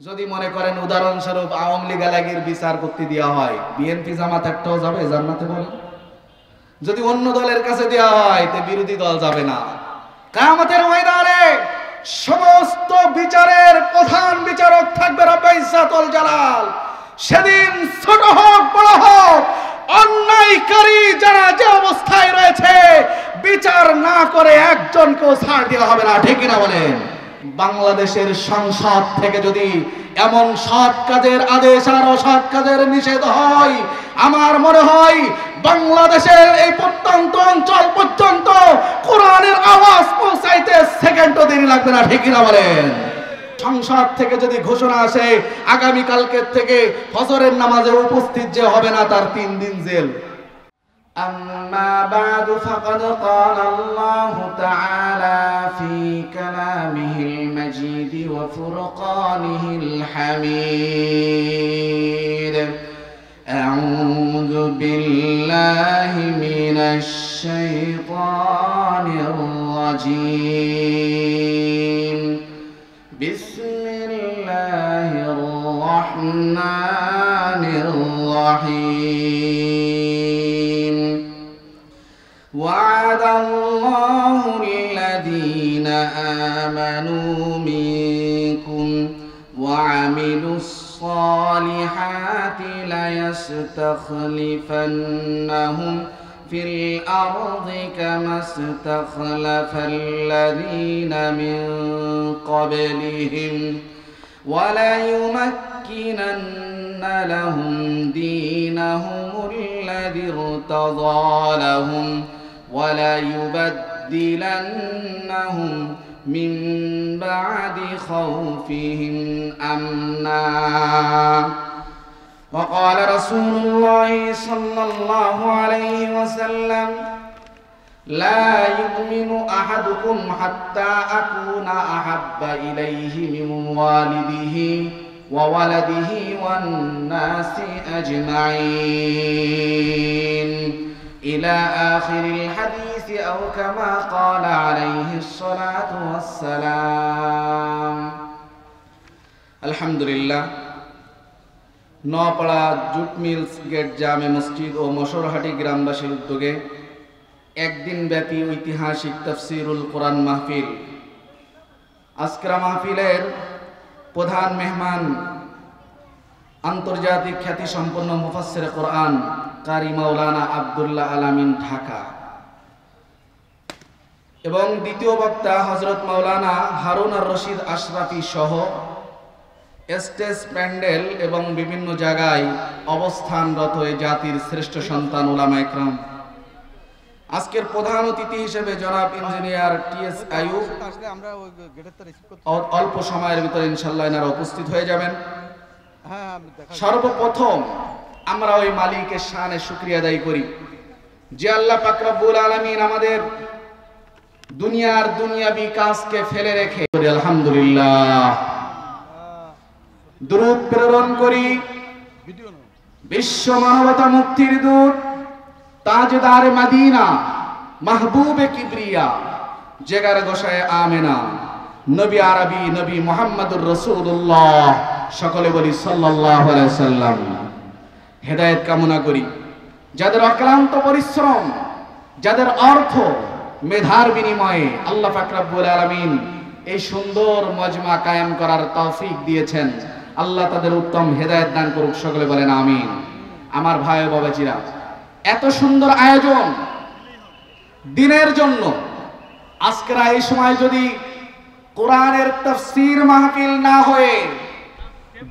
যদি মনে করেন উদাহরণস্বরূপ আওয়ামী লীগ আলাগির বিচার করতে দেওয়া হয়, বিএনপি জামাত একটাও যাবে জান্নাতে? বলেন। যদি অন্য দলের কাছে দেওয়া হয় তে বিরোধী দল যাবে না। কিয়ামতের ময়দানে সমস্ত বিচারের প্রধান বিচারক থাকবে রব্বুল ইজ্জাতুল জালাল। সেদিন ছোট হোক বড় হোক, অন্যায়কারী যারা যে অবস্থায় রয়েছে, বিচার না করে একজনকেও ছাড় দেওয়া হবে না। ঠিক কিনা বলেন? বাংলাদেশের সংসদ থেকে যদি এমন সৎ কাজের আদেশ আর অসৎ কাজের নিষেধ হয়, আমার মনে হয় বাংলাদেশের এই প্রত্যন্ত অঞ্চল পর্যন্ত কোরআনের আওয়াজ পৌঁছাইতে সেকেন্ডও দেরি লাগবে না। ঠিক কিনা বলেন? সংসদ থেকে যদি ঘোষণা আসে আগামী কালকের থেকে ফজরের নামাজে উপস্থিত যে হবে না তার 3 দিন jail. أما بعد فقد قال الله تعالى في كلامه المجيد وفرقانه الحميد أعوذ بالله من الشيطان الرجيم بسم الله الرحمن الرحيم وعد الله الذين آمنوا منكم وعملوا الصالحات ليستخلفنهم في الأرض كما استخلف الذين من قبلهم وليمكنن لهم دينهم الذي ارتضى لهم وليبدلنهم من بعد خوفهم أمنا وقال رسول الله صلى الله عليه وسلم لا يؤمن أحدكم حتى أكون أحب إليه من والده وولده والناس أجمعين إلى آخر الحديث أو كما قال عليه الصلاة والسلام الحمد لله Naopara jute mills gate জামে মসজিদ ও মশরহাটি গ্রামবাসীর উদ্যোগে একদিন ব্যাপী ঐতিহাসিক তাফসীরুল কোরআন মাহফিল। আজকের মাহফিলের প্রধান মেহমান আন্তর্জাতিক খ্যাতি সম্পন্ন মুফাসসিরে কোরআন কারি মাওলানা আব্দুল্লাহ আল আমিন ঢাকা এবং দ্বিতীয় বক্তা হযরত মাওলানা হারুন আর রশিদ আশরাফি সহ স্টেজ প্যান্ডেল এবং বিভিন্ন জায়গায় অবস্থানরত এই জাতির শ্রেষ্ঠ সন্তান উলামা ইকরাম। আজকের প্রধান অতিথি হিসেবে জনাব ইঞ্জিনিয়ার টিএস আইয়ুব অল্প সময়ের ভিতরে ইনশাআল্লাহ এনারা উপস্থিত হয়ে যাবেন। সর্বপ্রথম আমরা ওই মালিকের শানে শুকরিয়া আদায় করি যে আল্লাহ পাক রব্বুল আলামিন আমাদের দুনিয়ার দুনিয়াবি কাজকে ফেলে রেখে আলহামদুলিল্লাহ দরুদ প্রেরণ করি বিশ্ব মানবতা মুক্তির দূত তাজদার মদিনা মাহবুবে কিবরিয়া জেগার গোসায় আমেনা নবী আরবি নবী মুহাম্মদুর রাসূলুল্লাহ সকলে বলি সাল্লাল্লাহু আলাইহি ওয়াসাল্লাম। হেদায়েত কামনা করি যাদের অক্লান্ত পরিশ্রম, যাদের অর্থ মেধার বিনিময়ে আল্লাহ পাক রব্বুল আলামিন এই সুন্দর মজমা কায়েম করার তৌফিক দিয়েছেন, আল্লাহ তাদের উত্তম হেদায়েত দান করুক। সকলে বলেন আমিন। আমার ভাই ও বাবাজিরা, এত সুন্দর আয়োজন দিনের জন্য আজকের এই সময় যদি কোরআনের তাফসীর মাহফিল না হয়ে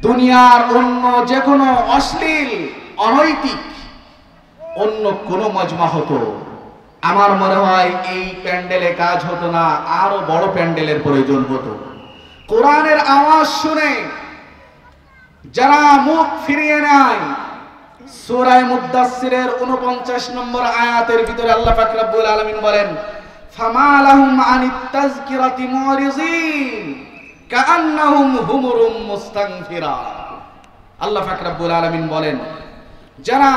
দুনিয়ার অন্য যে কোনো অশ্লীল অনৈতিক অন্য কোনো মজমা হতো, আমার মনে হয় এই প্যান্ডেলে কাজ হতো না, আরো বড় প্যান্ডেলের প্রয়োজন হতো। কোরআনের আওয়াজ শুনে যারা মুখ ফিরিয়ে নেয়, সূরা মুদ্দাসসিরের 49 নম্বর আয়াতের ভিতরে আল্লাহ পাক রব্বুল আলামিন বলেন ফামা লাহুম আনিত তাযকিরাতি মুরিজিন কাআন্নাহুম হুমুরুম মুস্তানফিরা। আল্লাহ পাক রব্বুল আলামিন বলেন যারা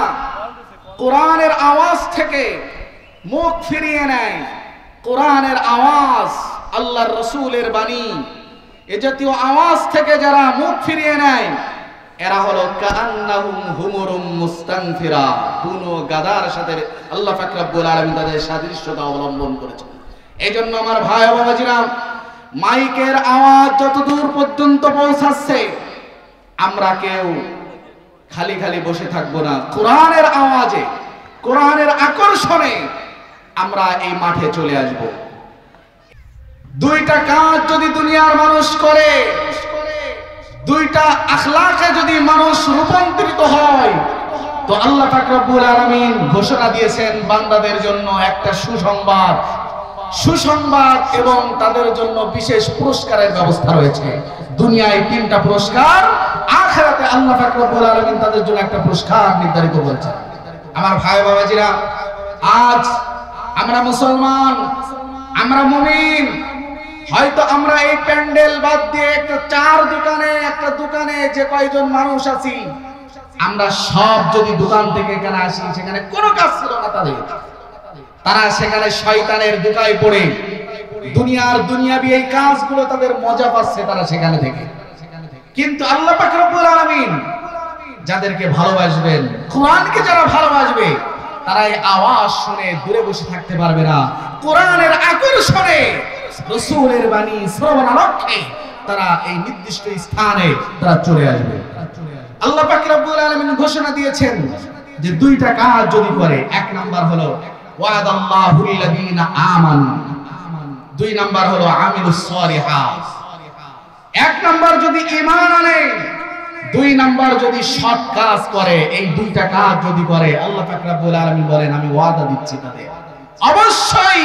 কোরআনের আওয়াজ থেকে মুখ ফিরিয়ে নেয়, কোরআনের আওয়াজ আল্লাহর রাসূলের বাণী এ জাতীয় আওয়াজ থেকে যারা মুখ ফিরিয়ে নেয় এরা হলো কান্নাহুম হুমুরুম মুস্তানফিরা, বুনো গাদার সাথে আল্লাহ পাক রব্বুল আলামিন তাদের সাদৃশ্যতা অবলম্বন করেছেন। এজন্য আমার ভাই ও বাবাজিরা, মাইকের আওয়াজ যতদূর পর্যন্ত পৌঁছাচ্ছে আমরা কেউ খালি খালি বসে থাকবো না। কোরআনের আওয়াজে, কোরআনের আকর্ষণে আমরা এই মাঠে চলে আসব। দুইটা কাজ যদি দুনিয়ার মানুষ করে, দুইটা আখলাকে যদি মানুষ রূপান্তরিত হয়, তো আল্লাহ পাক রব্বুল আলামিন ঘোষণা দিয়েছেন বান্দাদের জন্য একটা সুসংবাদ, সুসংবাদ এবং তাদের জন্য বিশেষ পুরস্কারের ব্যবস্থা রয়েছে। দুনিয়ায় 3টা পুরস্কার, আখিরাতে আল্লাহ পাক রব্বুল আলামিন তাদের জন্য একটা পুরস্কার নির্ধারিত করেছেন। আমার ভাই বাবাজিরা, আজ আমরা মুসলমান, আমরা মুমিন, হয়তো আমরা এই প্যান্ডেল বাদ দিয়ে একটা একটা দোকানে যে কয়জন মানুষ আছি, আমরা সব যদি দোকান থেকে এখানে আসি, সেখানে কোনো কাজ ছিল না তাদের, তারা সেখানে শয়তানের দোকায় পড়ে দুনিয়াবি এই কাজগুলো তাদের মজা পাচ্ছে তারা সেখানে থেকে। কিন্তু আল্লাহ পাক রব্বুল আলামিন যাদেরকে ভালোবাসবেন, কোরআনকে যারা ভালোবাসবে, তারা এই আওয়াজ শুনে দূরে বসে থাকতে পারবে না। কোরআনের আকর্ষণে, রাসূলের বাণী শ্রবণের লক্ষ্যে তারা এই নির্দিষ্ট স্থানে তারা চলে আসবে। আল্লাহ পাক রব্বুল আলামিন ঘোষণা দিয়েছেন যে 2টা কাজ যদি করে, 1 নাম্বার হলো ওয়াদাল্লাহুল লাযিনা আমানু, 2 নাম্বার হলো আমিলুস সালিহাত। 1 নাম্বার যদি ঈমান আনে, 2 নাম্বার যদি সৎ কাজ করে, এই 2টা কাজ যদি করে, আল্লাহ পাক রব্বুল আলামিন বলেন আমি ওয়াদা দিচ্ছি তাদের অবশ্যই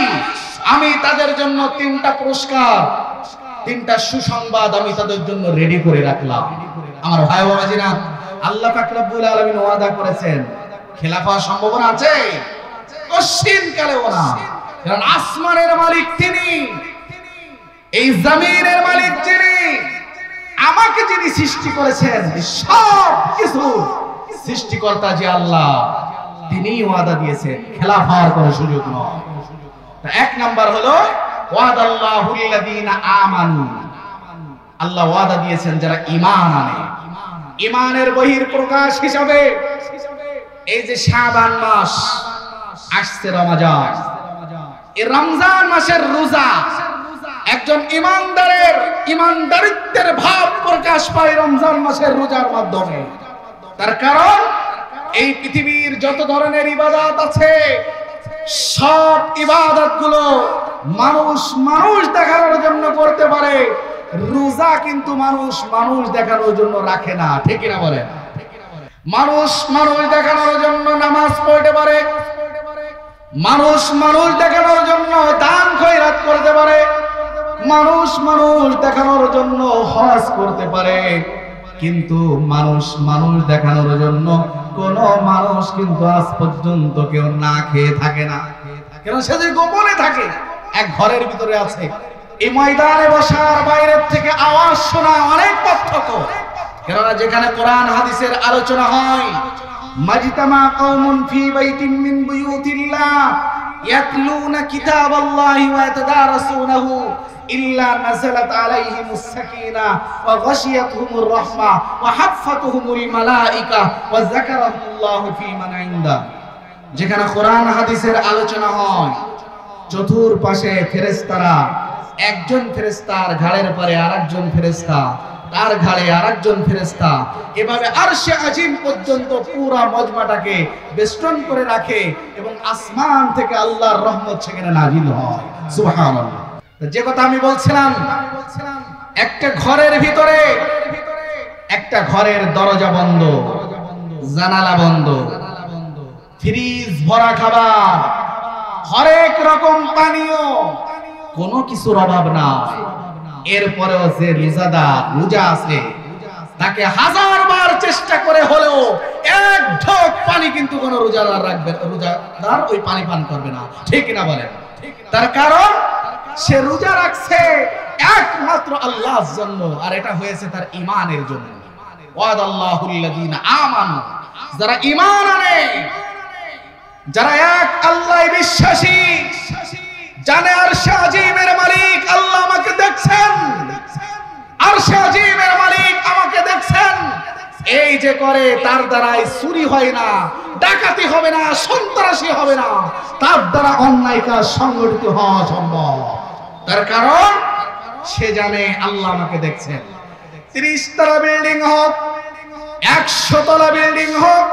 আমি তাদের জন্য 3টা পুরস্কার, 3টা সুসংবাদ আমি তাদের জন্য রেডি করে রাখলাম। আমার ভাই বাবাজিরা, আল্লাহ পাক রব্বুল আলামিন ওয়াদা করেছেন, খেলাফ হওয়ার সম্ভাবনা আছে? কশিন কালেও না, কারণ আসমানের মালিক তিনি, এই জমিনের মালিক যিনি, আমাকে যিনি সৃষ্টি করেছেন, সব কিছু সৃষ্টিকর্তা যে আল্লাহ, তিনি ওয়াদা দিয়েছেন খেলাফ হওয়ার কোনো সুযোগ নয়। 1 নাম্বার হলো ওয়াদাল্লাহুল লাযিনা আমানু, আল্লাহ ওয়াদা দিয়েছেন যারা ঈমান আনে। ঈমানের বহিঃপ্রকাশ হিসাবে এই যে শাবান মাস আসছে, রমজান, এই রমজান মাসের রোজা একজন ঈমানদারের ঈমানদারিত্বের ভাব প্রকাশ পায় রমজান মাসের রোজার মাধ্যমে। তার কারণ এই পৃথিবীর যত ধরনের ইবাদত আছে, সব ইবাদতগুলো মানুষ দেখানোর জন্য করতে পারে, রোজা কিন্তু মানুষ দেখানোর জন্য রাখে না, ঠিক না বলেন? মানুষ দেখানোর জন্য নামাজ পড়তে পারে, মানুষ দেখানোর জন্য দান খয়রাত করতে পারে, মানুষ দেখানোর জন্য হজ করতে পারে, কিন্তু মানুষ দেখানোর জন্য কোন মানুষ কিন্তু আজ পর্যন্ত কেউ না খেয়ে থাকে না। কেন? সে যে গোপনে থাকে, এক ঘরের ভিতরে আছে। এই ময়দানে বসার বাইরের থেকে আওয়াজ শোনা অনেক পার্থক্য। কেননা যেখানে কোরআন হাদিসের আলোচনা হয়, মাজতামা কওমুন ফি বাইতিন মিন বুয়ুতিল্লাহ ইয়াতলুনা কিতাবাল্লাহি ওয়া ইয়াতাদারাসুনাহু ইল্লা নাযালাত আলাইহিমুস সাকিনাহ ওয়া গাশিয়াতহুমুর রাহমাহ ওয়া হাফফাতুহুমুল মালায়েকা ওয়া যাকারাহুল্লাহু ফি মান ইনদা। যেখানে কোরআন হাদিসের আলোচনা হয়, চতুর্পাশে ফেরেশতারা, একজন ফেরেশতার ঘাড়ের পরে আরেকজন ফেরেশতা, তার ঘাড়ে আরেকজন ফেরেশতা, এভাবে আরশে আজিম পর্যন্ত পুরো মজমাটাকে বেষ্টন করে রাখে এবং আসমান থেকে আল্লাহর রহমত সেখানে নাযিল হয়। সুবহানাল্লাহ। যে কথা আমি বলছিলাম, একটা ঘরের ভিতরে একটা ঘরের দরজা বন্ধ, জানালা বন্ধ, ফ্রিজ ভরা খাবার, হরেক রকম পানীয়, কোনো কিছুর অভাব নাই। এরপরেও যে রোজা আছে, তাকে 1000 বার চেষ্টা করে হলেও এক ঢোক পানি কিন্তু কোন রোজাদার রাখবে, রোজাদার ওই পানি পান করবে না, ঠিক না বলেন? তার কারণ সে রোজা রাখছে একমাত্র আল্লাহর জন্য, আর এটা হয়েছে তার ঈমানের জন্য। ওয়াদাল্লাহুল লাযিনা আমানু, যারা ঈমান আনে, যারা এক আল্লাহ বিশ্বাসী, জানে আরশে আজিমের মালিক আল্লাহ আমাকে দেখছেন, আরশে আজিমের মালিক আমাকে দেখছেন। এই যে করে তার দ্বারাই চুরি হয় না, ডাকাতি হবে না, সন্ত্রাসী হবে না, তার দ্বারা অন্যায় কাজ সংগঠিত হওয়া সম্ভব। তার কারণ সে জানে আল্লাহ আমাকে দেখছেন। 30 তলা বিল্ডিং হোক, 100 তলা বিল্ডিং হোক,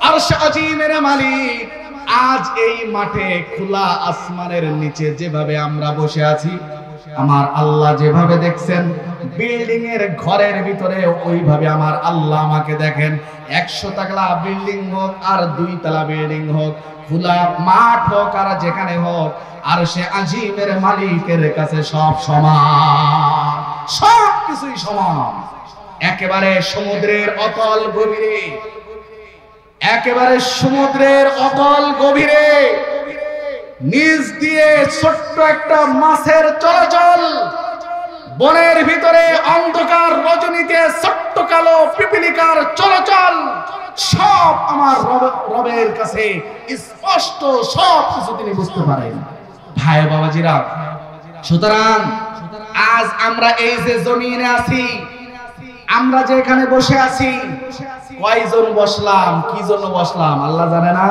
আরশে আজিমের মালিক আজ এই মাঠে খোলা আসমানের নিচে যেভাবে আমরা বসে আছি, আমার আল্লাহ যেভাবে দেখছেন, বিল্ডিং এর ঘরের ভিতরে ওইভাবে আমার আল্লাহ আমাকে দেখেন। 100 তলা বিল্ডিং হোক আর 2 তলা বিল্ডিং হোক, খোলা মাঠ হোক আর যেখানে হোক, আরশে আজিমের মালিকের কাছে সব সমান, সব কিছুই সমান। একেবারে সমুদ্রের অতল গভীরে, একেবারে সমুদ্রের অতল গভীরে নিচ দিয়ে ছোট্ট একটা মাছের চলাচল, বনের ভিতরে অন্ধকার রজনীতে ছোট্ট কালো পিপিলিকার চলাচল, সব আমার রবের কাছে স্পষ্ট, সব কিছু তিনি বুঝতে পারেন। ভাই বাবাজিরা, সুতরাং আজ আমরা এই যে জমিনে আছি, আমরা যে এখানে বসে আছি, কয়জন বসলাম, কি জন্য বসলাম আল্লাহ জানে না?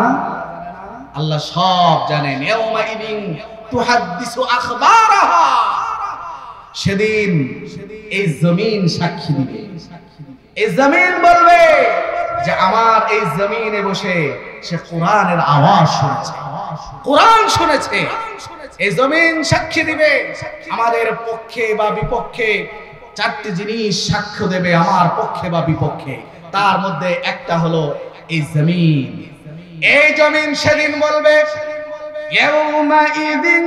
আল্লাহ সব জানেন। ইয়াউমা ইদিন তুহাদ্দিসু আখবারাহা, সেদিন এই জমিন সাক্ষী দিবে। এই জমিন বলবে যে আমার এই জমিনে বসে সে কোরআনের আওয়াজ শুনেছে, কোরআন শুনেছে। এই জমিন সাক্ষী দিবে আমাদের পক্ষে বা বিপক্ষে। 4টি জিনিস সাক্ষ্য দেবে আমার পক্ষে বা বিপক্ষে, তার মধ্যে একটা হলো এই জমিন। এই জমিন সেদিন বলবে ইয়াউমা ইদিন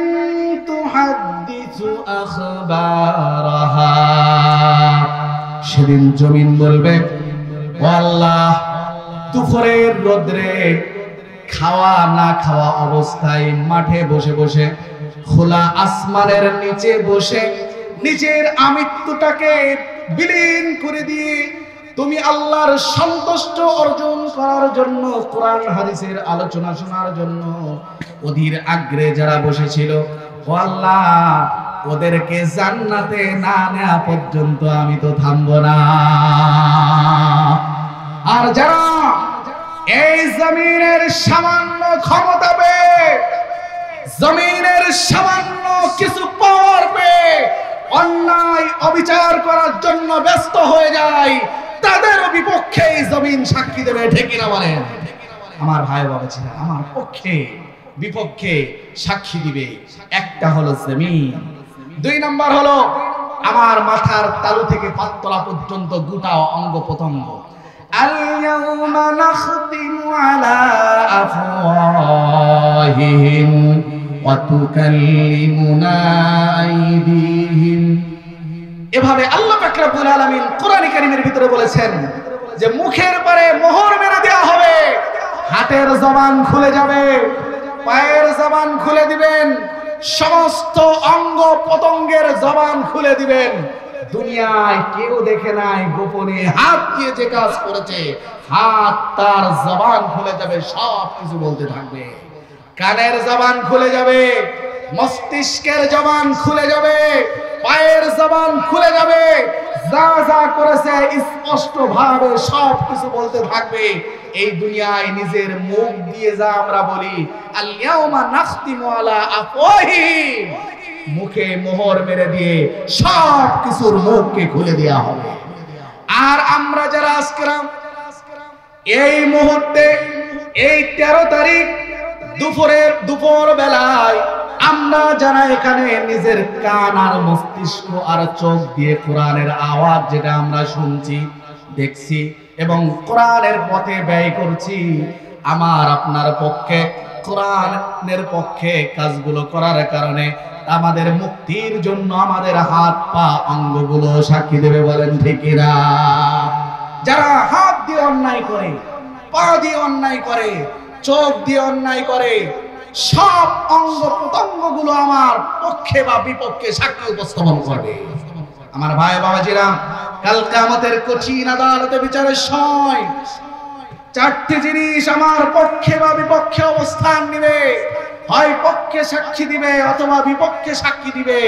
তুহাদ্দিসু আখবারাহা, সেদিন জমিন বলবে ও আল্লাহ, দুপুরের রোদ্রে খাওয়া না খাওয়া অবস্থায় মাঠে বসে বসে, খোলা আসমানের নিচে বসে নিজের আমৃত্যুটাকে বিলীন করে দিয়ে তুমি আল্লাহর সন্তুষ্ট অর্জন করার জন্য, কোরআন হাদিসের আলোচনা শোনার জন্য অধীর আগ্রহে যারা বসেছিল, ও আল্লাহ ওদেরকে জান্নাতে না নেওয়া পর্যন্ত আমি তো থামবো না। আর যারা এই জমিনের সামান্য ক্ষমতা পেয়ে, জমিনের সামান্য কিছু পাওয়ার পেয়ে অন্যায় অবিচার করার জন্য ব্যস্ত হয়ে যায়, তাদের বিপক্ষে জমিন সাক্ষী দেবে। ঠিক কিনা বলেন? আমার ভাই বাবা ছিল, আমার পক্ষে বিপক্ষে সাক্ষী দিবে। একটা হলো জমিন, 2 নম্বর হলো আমার মাথার তালু থেকে পাততলা পর্যন্ত গোটা অঙ্গ প্রত্যঙ্গ। আল-ইয়াউমা নাখতিমু আলা আফওয়াহিহিম ওয়া তুকাল্লিমুনা আইদিহিম। এভাবে আল্লাহ পাক রব্বুল আলামিন কোরআন কারীমের ভিতরে বলেছেন যে মুখের পরে মোহর মেরে দেওয়া হবে, হাতের জবান খুলে যাবে, পায়ের জবান খুলে দিবেন, সমস্ত অঙ্গ পতঙ্গের জবান খুলে দিবেন। দুনিয়ায় কেউ দেখে নাই, গোপনে হাত দিয়ে যে কাজ করেছে, হাত তার জবান খুলে যাবে, সব কিছু বলতে থাকবে। কানের জবান খুলে যাবে, মস্তিষ্কের জবান খুলে যাবে, পায়ের জবান খুলে যাবে, যা যা করেছে স্পষ্ট ভাবে সব কিছু বলতে থাকবে। এই দুনিয়ায় নিজের মুখ দিয়ে যা আমরা বলি আল-ইয়াউমা নাখতিমু আলা আফওয়াহিহিম, মুখে মোহর মেরে দিয়ে সব কিছুর মুখকে খুলে দেওয়া হবে। আর আমরা যারা আজকে এই মুহূর্তে এই 13 তারিখ দুপুর বেলায় আমরা যারা এখানে নিজের কান আর মস্তিষ্ক আর চোখ দিয়ে কোরআনের আওয়াজ যেটা আমরা শুনছি, দেখছি এবং কোরআনের পথে ব্যয় করছি, আমার আপনার পক্ষে কোরআনের পক্ষে কাজগুলো করার কারণে আমাদের মুক্তির জন্য আমাদের হাত পা অঙ্গগুলো সাক্ষী দেবে। বলেন ঠিক না? যারা হাত দিয়ে অন্যায় করে, পা দিয়ে অন্যায় করে, চোখ দিয়ে অন্যায় করে, সব অঙ্গ প্রত্যঙ্গগুলো আমার পক্ষে বা বিপক্ষে সাক্ষী উপস্থাপন করবে। আমার ভাই বাবাজিরা, কাল কিয়ামতের কঠিন আদালতে বিচারের সময় 4টি জিনিস আমার পক্ষে বা বিপক্ষে অবস্থান নিবে। হয় পক্ষে সাক্ষী দিবে অথবা বিপক্ষে সাক্ষী দিবে।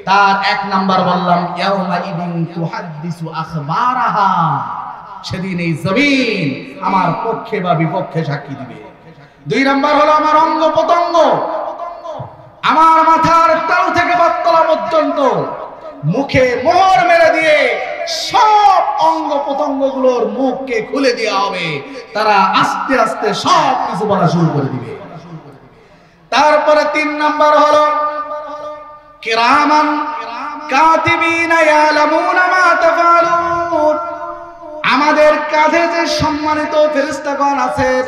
তার এক নাম্বার বললাম ইয়াউমা ইদিন তুহাদ্দিসু আখবারাহা, সেদিন এই জমিন আমার পক্ষে বা বিপক্ষে সাক্ষী দিবে। দুই নাম্বার হলো আমার অঙ্গ প্রত্যঙ্গ, আমার মাথার তালু থেকে পাতলা পর্যন্ত মুখে মোহর মেরে দিয়ে সব অঙ্গ প্রত্যঙ্গগুলোর মুখকে খুলে দেওয়া হবে, তারা আস্তে আস্তে সব কিছু বলা শুরু করে দিবে। তারপরে তিন নাম্বার হলো কিরামান কাতিবিনা ইয়ালামুনা মা তাফআলুন, আমাদের কাঁধে যে সম্মানিত ফেরেশতাগণ আছেন,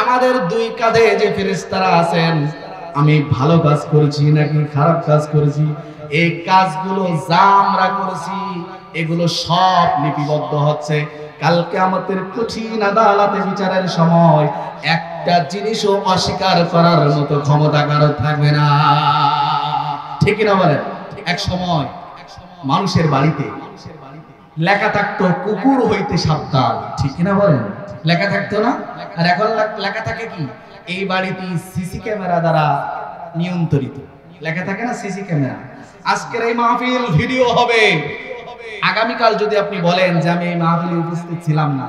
আমাদের দুই কাঁধে যে ফেরেশতারা আছেন, আমি ভালো কাজ করেছি নাকি খারাপ কাজ করেছি, এই কাজগুলো যা আমরা করেছি এগুলো সব লিপিবদ্ধ হচ্ছে। কাল কিয়ামতের কঠিন আদালতে বিচারের সময় একটা জিনিসও অস্বীকার করার মতো ক্ষমতা কারো থাকবে না, ঠিক না বলেন? এক সময় মানুষের বাড়িতে লেখা থাকতো কুকুর হইতে সাবধান, ঠিক না বলেন? লেখা থাকতো না? আর এখন লেখা থাকে কি? এই বাড়িতে সিসি ক্যামেরা দ্বারা নিয়ন্ত্রিত, লেখা থাকে না সিসি ক্যামেরা। আজকের এই মাহফিল ভিডিও হবে, আগামীকাল যদি আপনি বলেন যে আমি এই মাহফিলে উপস্থিত ছিলাম না,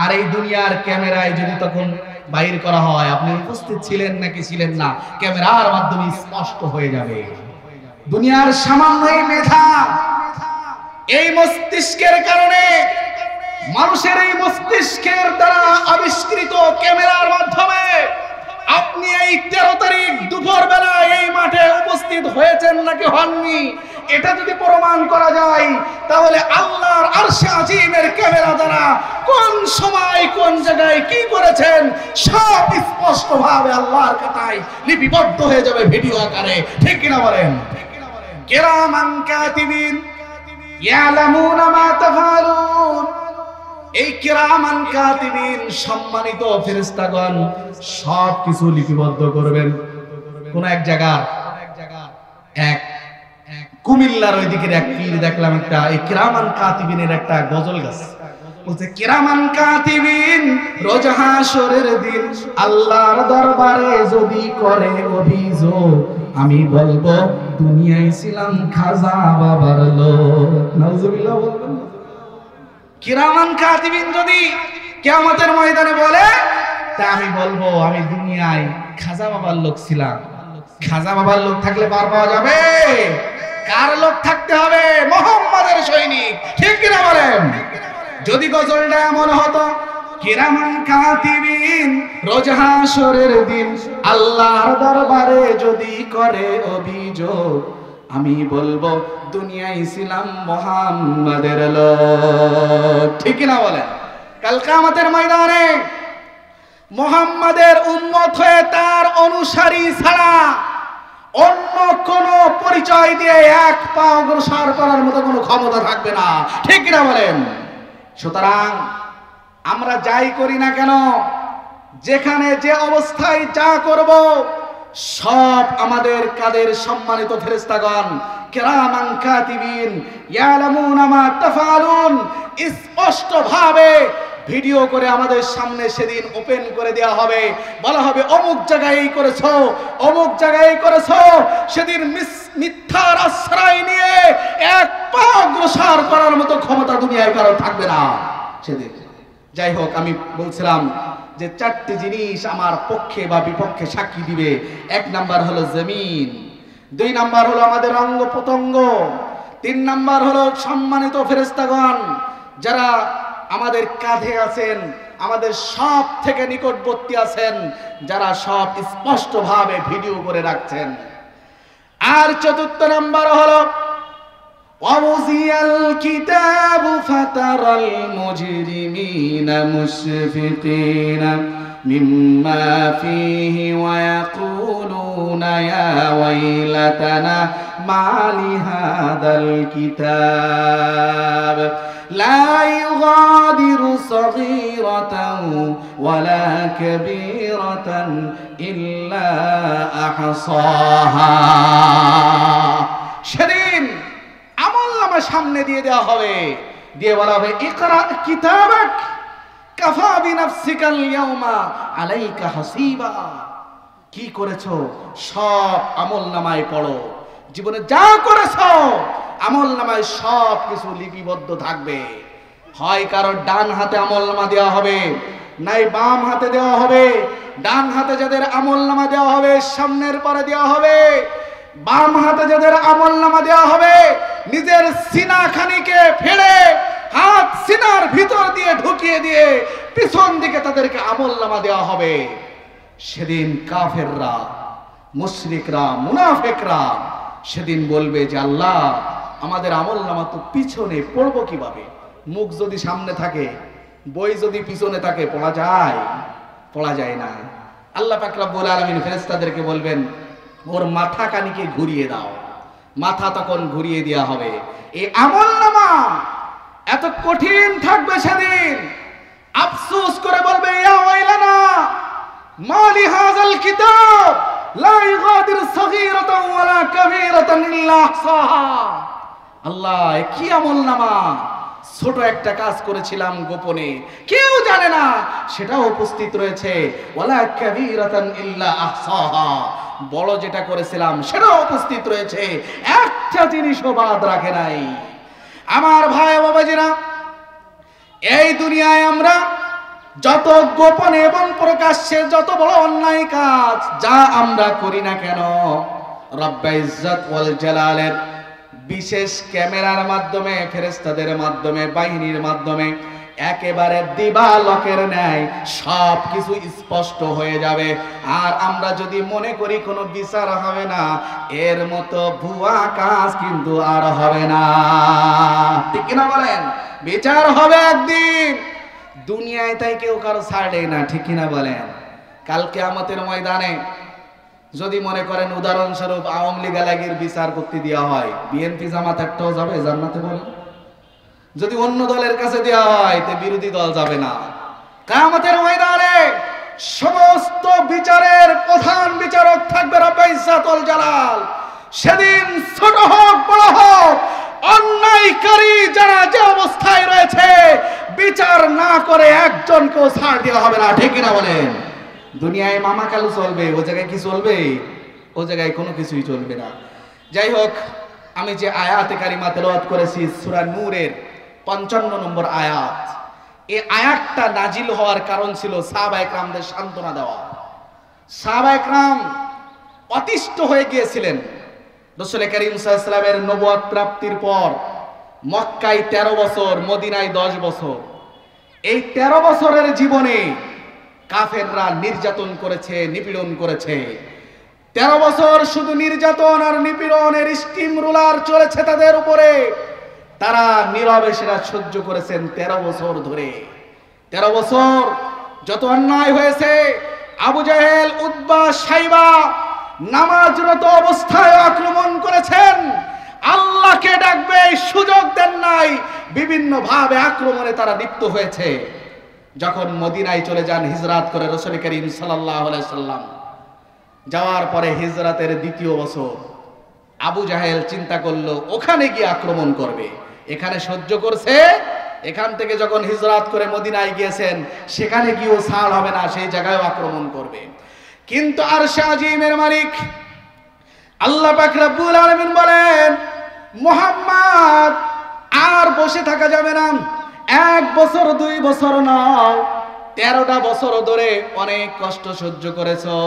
আর এই দুনিয়ার ক্যামেরায় যদি তখন বাইর করা হয় আপনি উপস্থিত ছিলেন নাকি ছিলেন না, ক্যামেরার মাধ্যমে স্পষ্ট হয়ে যাবে। দুনিয়ার সামান্য এই মেধা, এই মস্তিষ্কের কারণে, মানুষের এই মস্তিষ্কের দ্বারা আবিষ্কৃত ক্যামেরার মাধ্যমে আপনি এই 13 তারিখ দুপুর বেলা এই মাঠে উপস্থিত হয়েছেন নাকি হননি, এটা যদি প্রমাণ করা যায় তাহলে আল্লাহর আরশে আজিমের ক্যামেরা দ্বারা কোন সময় কোন জায়গায় কি করেছেন সব স্পষ্ট ভাবে আল্লাহর খাতায় লিপিবদ্ধ হয়ে যাবে ভিডিও আকারে, ঠিক কিনা বলেন? কিরামান কাতিবিন ইয়ালামুনা মা তাফআলুন, এই কিরামান কাতিবিন সম্মানিত ফেরেশতাগণ সব কিছু লিপিবদ্ধ করবেন। কোন এক জায়গা এক কুমিল্লার ওই দিকের এক পীর দেখলাম একটা এই কিরামান কাতিবিনের একটা গজল গাছ, বলছে কিরামান কাতিবিন রোজ হাসরের দিন আল্লাহর দরবারে যদি করে অভিযোগ, আমি বলবো দুনিয়ায় ছিলাম খাজা বাবার লোক। নাউজুবিল্লাহ বলবেন। কিরামান কাতিবিন যদি কিয়ামতের ময়দানে বলে তা আমি বলবো আমি দুনিয়ায় খাজা বাবার লোক ছিলাম। খাজা বাবার লোক থাকলে পার পাওয়া যাবে? কার লোক থাকতে হবে? মুহাম্মাদের সৈনিক, ঠিক কিনা বলেন? যদি গজলটা এমন হতো কিরামান কাতিবিন রোজ হাসরের দিন আল্লাহর দরবারে যদি করে অভিযোগ, আমি বলবো দুনিয়ায় ছিলাম মুহাম্মাদের লোক, ঠিক না বলেন? কাল কিয়ামতের ময়দানে মুহাম্মাদের উম্মত হয়ে তার অনুসারী ছাড়া অন্য কোন পরিচয় দিয়ে এক পা অগ্রসর করার মতো কোনো ক্ষমতা থাকবে না, ঠিক না বলেন? সুতরাং আমরা যাই করি না কেন, যেখানে যে অবস্থায় যা করব সব আমাদের কাদের সম্মানিত ফেরেশতাগণ কিরামান কাতিবিন ইয়ালামুনা মা তাফআলুন স্পষ্ট ভাবে ভিডিও করে আমাদের সামনে সেদিন ওপেন করে দেওয়া হবে। বলা হবে অমুক জায়গায় এই করেছো, অমুক জায়গায় এই করেছো। সেদিন মিথ্যার আশ্রয় নিয়ে এক পা অগ্রসর করার মতো ক্ষমতা দুনিয়ায় কারো থাকবে না সেদিন। যাই হোক, আমি বলছিলাম যে 4টি জিনিস আমার পক্ষে বা বিপক্ষে সাক্ষী দিবে। 1 নাম্বার হলো জমিন, 2 নাম্বার হলো আমাদের অঙ্গ প্রত্যঙ্গ, 3 নাম্বার হলো সম্মানিত ফেরেশতাগণ যারা আমাদের কাঁধে আছেন, আমাদের সব থেকে নিকটবর্তী আছেন, যারা সব স্পষ্ট ভাবে ভিডিও করে রাখছেন। আর 4 নাম্বার হলো وَوُضِعَ الْكِتَابُ فَتَرَى الْمُجْرِمِينَ مُشْفِقِينَ مِمَّا فِيهِ وَيَقُولُونَ يَا وَيْلَتَنَا مَا لِهَذَا الْكِتَابِ لَا يُغَادِرُ صَغِيرَةً وَلَا كَبِيرَةً إِلَّا أَحْصَاهَا। সেদিন আমলনামা সামনে দিয়ে দেওয়া হবে, দিয়ে বলা হবে ইকরা কিতাবাক কাফা বিনাফসিকাল ইয়াউমা আলাইকা হাসিবা। কি করেছো সব আমলনামায় পড়ো, জীবনে যা করেছো আমল নামায় সব কিছু লিপিবদ্ধ থাকবে। হয় কারোর ডান হাতে আমল নামা দেওয়া হবে, নাই বাম হাতে দেওয়া হবে। ডান হাতে যাদের আমল নামা দেওয়া হবে সামনের পরে দেওয়া হবে, বাম হাতে যাদের আমল নামা দেওয়া হবে নিজের সিনা খানিকে ফেলে হাত সিনার ভিতর দিয়ে ঢুকিয়ে দিয়ে পিছন দিকে তাদেরকে আমল নামা দেওয়া হবে। সেদিন কাফেররা, মুশরিকরা, মুনাফিকরা সেদিন বলবে যে আল্লাহ আমাদের আমল নামা তো পিছনে, পড়বো কিভাবে? মুখ যদি সামনে থাকে, বই যদি পিছনে থাকে, পড়া যায়? পড়া যায় না। আল্লাহ পাক রব্বুল আলামিন ফেরেশতাদেরকে বলবেন ওর মাথা কানিকে ঘুরিয়ে দাও। মাথা তখন ঘুরিয়ে দেওয়া হবে। এই আমল নামা এত কঠিন থাকবে সেদিন। আফসোস করে বলবে ইয়া ওয়াইলানা মালি হাযাল কিতাব লা ইগাদির সগীরাতান ওয়ালা কাবীরাতান ইল্লা আহসাহা। আল্লাহ কি আমল নামা, ছোট একটা কাজ করেছিলাম গোপনে, কেউ জানে না, সেটাও উপস্থিত রয়েছে। ওয়ালা কাবীরাতান ইল্লা আহসাহা, বড় যেটা করেছিলাম সেটাও উপস্থিত রয়েছে, একটা জিনিসও বাদ রাখে নাই। আমার ভাই বাবাজিরা, এই দুনিয়ায় আমরা যত গোপনে এবং প্রকাশ্যে যত বড় অন্যায় কাজ যা আমরা করি না কেন, রব্বে ইজ্জত ওয়াল জালালের বিশেষ ক্যামেরার মাধ্যমে, ফেরেশতাদের মাধ্যমে, বাহিনীর মাধ্যমে একেবারে দিবালোকের ন্যায় সব কিছু স্পষ্ট হয়ে যাবে। আর আমরা যদি মনে করি কোনো বিচার হবে না, এর মতো ভুয়া কাজ কিন্তু আর হবে না। ঠিক কিনা বলেন? বিচার হবে একদিন। দুনিয়ায় তাই কেউ কারো ছাড়ে না। ঠিক কিনা বলেন? কাল কিয়ামতের ময়দানে যদি মনে করেন উদাহরণস্বরূপ আওয়ামী লীগ লাগের বিচার করতে দেওয়া হয়, বিএনপি জামাত একটাও যাবে জান্নাতে? বলেন। যদি অন্য দলের কাছে দেওয়া হয় তো বিরোধী দল যাবে না। কিয়ামতের ময়দানে সমস্ত বিচারের প্রধান বিচারক থাকবে রব্বে ইজ্জত ওয়াল জালাল। সেদিন ছোট হোক বড় হোক, অন্যায়কারী যারা যে অবস্থায় রয়েছে, বিচার না করে একজনকেও ছাড় দেওয়া হবে না। ঠিক কিনা বলেন? দুনিয়ায় মামা কালু চলবে, ও জায়গায় কি চলবে? ও জায়গায় কোনো কিছুই চলবে না। যাই হোক, আমি যে আয়াতে কারিমা তেলাওয়াত করেছি সূরা নূরের 55 নম্বর আয়াত, এই আয়াতটা নাজিল হওয়ার কারণ ছিল সাহাবায়ে কেরামদের সান্ত্বনা দেওয়া। সাহাবায়ে কেরাম অতিষ্ঠ হয়ে গিয়েছিলেন রাসূল করিম সাল্লাল্লাহু আলাইহি ওয়াসাল্লামের নবুয়ত প্রাপ্তির পর। মক্কায় 13 বছর, মদিনায় 10 বছর। এই 13 বছরের জীবনে কাফেররা নির্যাতন করেছে, নিপীড়ন করেছে। 13 বছর শুধু নির্যাতন আর নিপীড়নের স্টিম রোলার চলেছে তাদের উপরে। তারা নীরবে সেটা সহ্য করেছেন 13 বছর ধরে। 13 বছর যত অন্যায় হয়েছে, আবু জাহেল, উতবা, শাইবা নামাজরত অবস্থায় আক্রমণ করেছেন। আল্লাহকে ডাকবে সুযোগ দেন নাই, বিভিন্ন ভাবে আক্রমণে তারা লিপ্ত হয়েছে। যখন মদিনায় চলে যান হিজরাত করে রাসূল করিম সাল্লাল্লাহু আলাইহি সাল্লাম, যাওয়ার পরে হিজরাতের দ্বিতীয় বছর আবু জাহেল চিন্তা করলো ওখানে গিয়ে আক্রমণ করবে। এখানে সহ্য করছে, এখান থেকে যখন হিজরাত করে মদিনায় গিয়েছেন সেখানে গিয়েও ছাড় হবে না, সেই জায়গায় আক্রমণ করবে। কিন্তু আরশে আজিমের মালিক আল্লাহ পাক রব্বুল আলামিন বলেন, মুহাম্মদ আর বসে থাকা যাবে না। 1 বছর 2 বছর নাও, 13টা বছর ধরে অনেক কষ্ট সহ্য করেছো।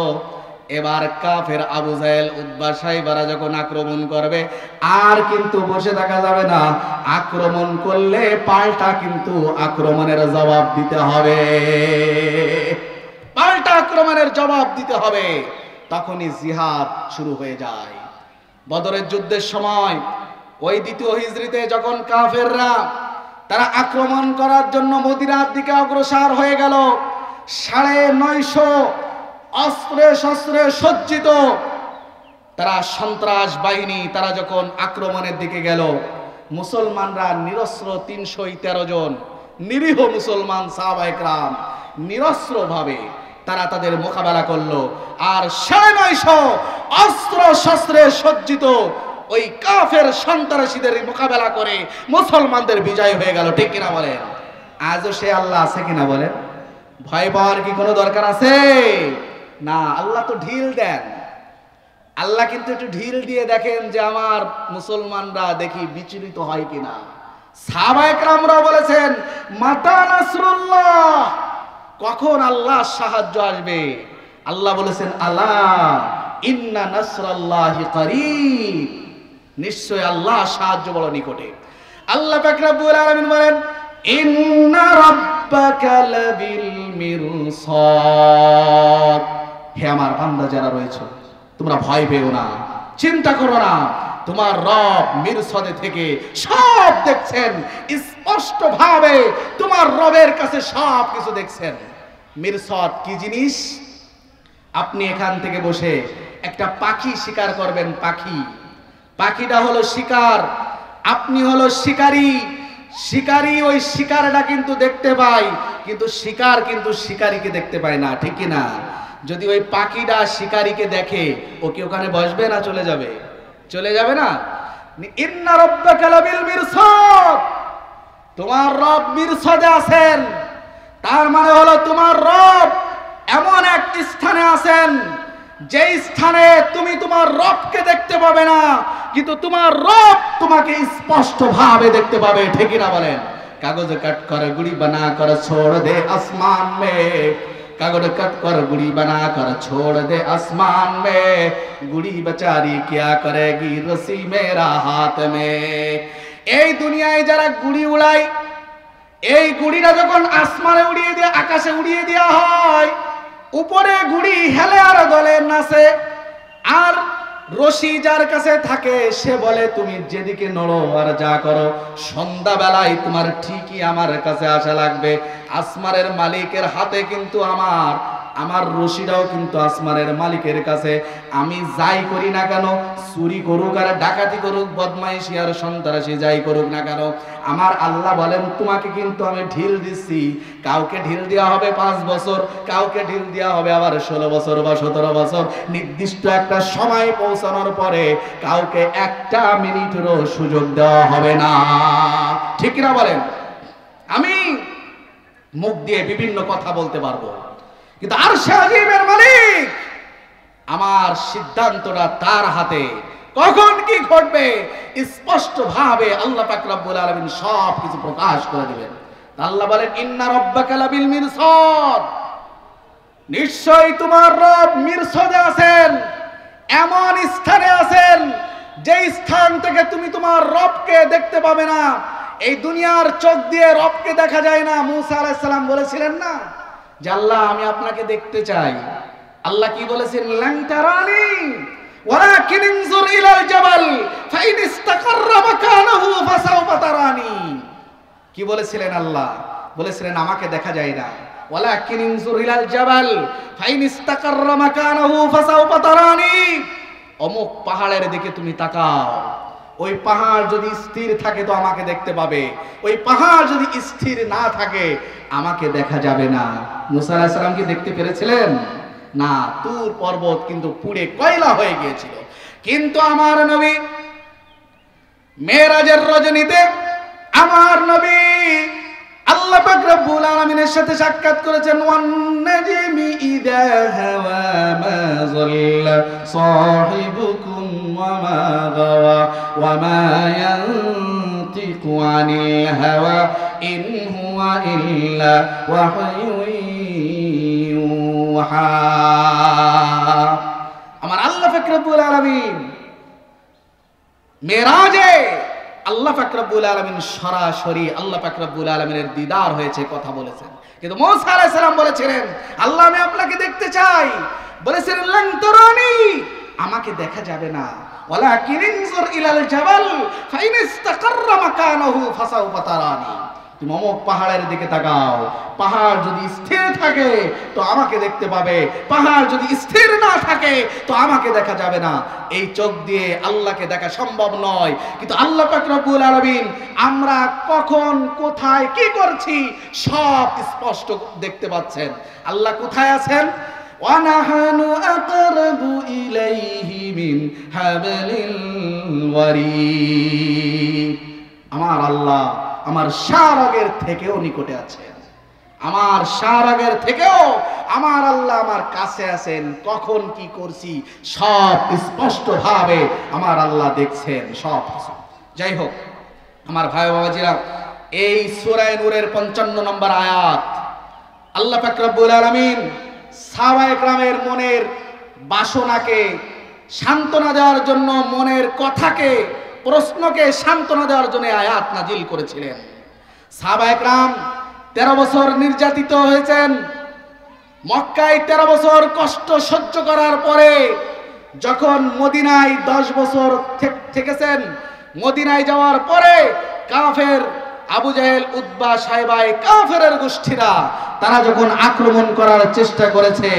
এবার কাফের আবু জাহেল, উতবা, শাইবারা যখন আক্রমণ করবে আর কিন্তু বসে থাকা যাবে না। আক্রমণ করলে পাল্টা কিন্তু আক্রমণের জবাব দিতে হবে, পাল্টা আক্রমণের জবাব দিতে হবে। তখনই জিহাদ শুরু হয়ে যায়। বদরের যুদ্ধের সময় ওই দ্বিতীয় হিজরিতে যখন কাফেররা তারা আক্রমণ করার জন্য মদিনার দিকে অগ্রসর হয়ে গেল, 950 অস্ত্রে শস্ত্রে সজ্জিত তারা সন্ত্রাস বাহিনী, তারা যখন আক্রমণের দিকে গেল, মুসলমানরা নিরস্ত্র 313 জন নিরীহ মুসলমান সাহাবায়ে কেরাম নিরস্ত্র ভাবে তারা তাদের মোকাবেলা করলো। আর 950 অস্ত্র শস্ত্রে সজ্জিত ওই কাফের সন্ত্রাসীদের মোকাবেলা করে মুসলমানদের বিজয় হয়ে গেল। ঠিক কিনা বলেন? আজও সে আল্লাহ আছে কিনা বলেন? ভয় পাওয়ার কি কোনো দরকার আছে? না, আল্লাহ তো ঢিল দেন। আল্লাহ কিন্তু একটু ঢিল দিয়ে দেখেন যে আমার মুসলমানরা দেখি বিচলিত হয় কিনা। সাহাবায়ে কেরামরাও বলেছেন মাতা নাসরুল্লাহ, কখন আল্লাহ সাহায্য আসবে। আল্লাহ বলেছেন আলা ইন্না নাসরাল্লাহি করিব, নিশ্চয় আল্লাহ সাহায্য বড় নিকটে। আল্লাহ পাক রব্বুল আলামিন বলেন ইন্না রাব্বাকা লাবিল মিরসাদ, হে আমার বান্দা যারা রয়েছে তোমরা ভয় পেও না, চিন্তা করো না, তোমার রব মিরসদে থেকে সব দেখছেন, স্পষ্ট ভাবে তোমার রবের কাছে সব কিছু দেখছেন। মিরসদ কি জিনিস? আপনি এখান থেকে বসে একটা পাখি শিকার করবেন, পাখিটা হলো শিকার, আপনি হলো শিকারী। শিকারী ওই শিকারটা কিন্তু দেখতে পায়, কিন্তু শিকার কিন্তু শিকারীকে দেখতে পায় না, ঠিক কি না? যদি ওই পাখিটা শিকারীকে দেখে ও কি ওখানে বসবে না চলে যাবে? চলে যাবে না। ইন্না রাব্বাকা লাবিল মিরসাদ, তোমার রব মিরসাদে আছেন, তার মানে হলো তোমার রব এমন এক স্থানে আছেন যে স্থানে তুমি তোমার রবকে দেখতে পাবে না, কিন্তু তোমার রব তোমাকে স্পষ্ট ভাবে দেখতে পাবে, ঠিক না বলেন? কাগজ কাট কর গুড়ি বানা কর ছোড় দে আসমান মে, कागज कट कर गुड़ी बना कर छोड़ दे आसमान में, गुड़ी बेचारी क्या करेगी रस्सी मेरा हाथ में। এই দুনিয়ায় যারা গুড়ি উড়ায়, এই গুড়িটা যখন আসমানে উড়িয়ে দিয়ে আকাশে উড়িয়ে দেওয়া হয়, উপরে গুড়ি হেলে আর দলে নাচে, আর রশি যার কাছে থাকে সে বলে তুমি যেদিকে নড়ো আর যা করো সন্ধ্যা বেলায় তোমার ঠিকই আমার কাছে আসা লাগবে। আসমানের মালিকের হাতে কিন্তু আমার রশিটাও কিন্তু আসমানের মালিকের কাছে। আমি যাই করি না কেন, চুরি করুক আর ডাকাতি করুক, বদমাইশি আর সন্ত্রাসী যাই করুক না কেন, আমার আল্লাহ বলেন তোমাকে কিন্তু আমি ঢিল দিচ্ছি। কাউকে ঢিল দেওয়া হবে 5 বছর, কাউকে ঢিল দেওয়া হবে আবার 16 বছর বা 17 বছর। নির্দিষ্ট একটা সময় পৌঁছানোর পরে কাউকে একটা মিনিটেরও সুযোগ দেওয়া হবে না, ঠিক না বলেন? আমি মুখ দিয়ে বিভিন্ন কথা বলতে পারবো, কিন্তু আরশে আজিমের মালিক, আমার সিদ্ধান্তটা তার হাতে। কখন কি ঘটবে স্পষ্ট ভাবে আল্লাহ পাক রব্বুল আলামিন সব কিছু প্রকাশ করে দিবেন। আল্লাহ বলেন ইন্না রাব্বাকা লাবিল মিরসাদ, নিশ্চয়ই তোমার রব মিরসাদে আছেন, এমন স্থানে আছেন যে স্থান থেকে তুমি তোমার রবকে দেখতে পাবে না। এই দুনিয়ার চোখ দিয়ে রবকে দেখা যায় না। মুসা আলাইহিস সালাম বলেছিলেন না যে আল্লাহ আমি আপনাকে দেখতে চাই। আল্লাহ কি বলেছেন? লান তারানি ওয়ালাকিন ইনজুর ইলাল জাবাল ফাইন ইসতাকাররা মাকানাহু ফাসাউফা তারানি। কি বলেছিলেন? আল্লাহ বলেছিলেন আমাকে দেখা যায় না, ওয়ালাকিন ইনজুর ইলাল জাবাল ফাইন ইসতাকাররা মাকানাহু ফাসাউফা তারানি। অমুক পাহাড়ের দিকে তুমি তাকাও, ওই পাহাড় যদি স্থির থাকে তো আমাকে দেখতে পাবে, ওই পাহাড় যদি স্থির না থাকে আমাকে দেখা যাবে না। মুসা আলাইহিস সালাম কি দেখতে পেরেছিলেন? না, তুর পর্বত কিন্তু পুড়ে কয়লা হয়ে গিয়েছিল। কিন্তু আমার নবী মেরাজের রজনীতে আমার নবী আল্লাহ পাক রব্বুল আলামিনের সাথে সাক্ষাৎ করেছেন। ওয়ান নাজমি ইযা হাওয়া মা যাল্লা সাহিবুকুম ওয়া মা গাওয়া ওয়া মা ইয়ানতিকু আনিল হাওয়া ইন হুয়া ইল্লা ওয়াহয়ুন ইউহা। আমার আল্লাহ পাক রব্বুল আলামিন মেরাজে আল্লাহ পাক রব্বুল আলামিন সরাসরি আল্লাহ পাক রব্বুল আলামিনের দিদার হয়েছে, কথা বলেছেন। কিন্তু মুসা আলাইহিস সালাম বলেছিলেন আল্লাহ আমি আপনাকে দেখতে চাই। বলেছিলেন লান তারানি, আমাকে দেখা যাবে না, ওয়ালাকিন ইনজুর ইলাল জাবাল ফাইন ইসতাকাররা মাকানাহু ফাসাউফা তারানি। তুমি অমুক পাহাড়ের দিকে তাকাও, পাহাড় যদি স্থির থাকে তো আমাকে দেখতে পাবে, পাহাড় যদি স্থির না থাকে তো আমাকে দেখা যাবে না। এই চোখ দিয়ে আল্লাহকে দেখা সম্ভব নয়, কিন্তু আল্লাহ পাক রব্বুল আলামিন আমরা কখন কোথায় কি করছি সব স্পষ্ট দেখতে পাচ্ছেন। আল্লাহ কোথায় আছেন? وَنَحْنُ أَقْرَبُ إِلَيْهِ مِنْ حَبْلِ الْوَرِيدِ। আমার আল্লাহ আমার শারগের থেকেও নিকটে আছেন। আমার সারাগের থেকেও আমার আল্লাহ আমার কাছে আছেন, কখন কি করছি সব স্পষ্টভাবে আমার আল্লাহ দেখছেন সব কিছু। যাই হোক আমার ভাই বাবাজিরা, এই সূরা নূরের 55 নম্বর আয়াত আল্লাহ পাক রব্বুল আলামিন সাহাবায়ে কেরামের মনের বাসনাকে সান্ত্বনা দেওয়ার জন্য, মনের কথাকে প্রশ্নকে সান্ত্বনা দেওয়ার জন্য আয়াত নাজিল করেছিলেন। সাহাবায়ে কেরাম 13 বছর নির্যাতিত হয়েছেন, মক্কায় 13 বছর কষ্ট সহ্য করার পরে যখন মদিনায় 10 বছর থেকেছেন, মদিনায় যাওয়ার পরে কাফের আবু জাহেল, উতবা, সাইবা, কাফেরের গোষ্ঠীরা তারা যখন আক্রমণ করার চেষ্টা করেছে,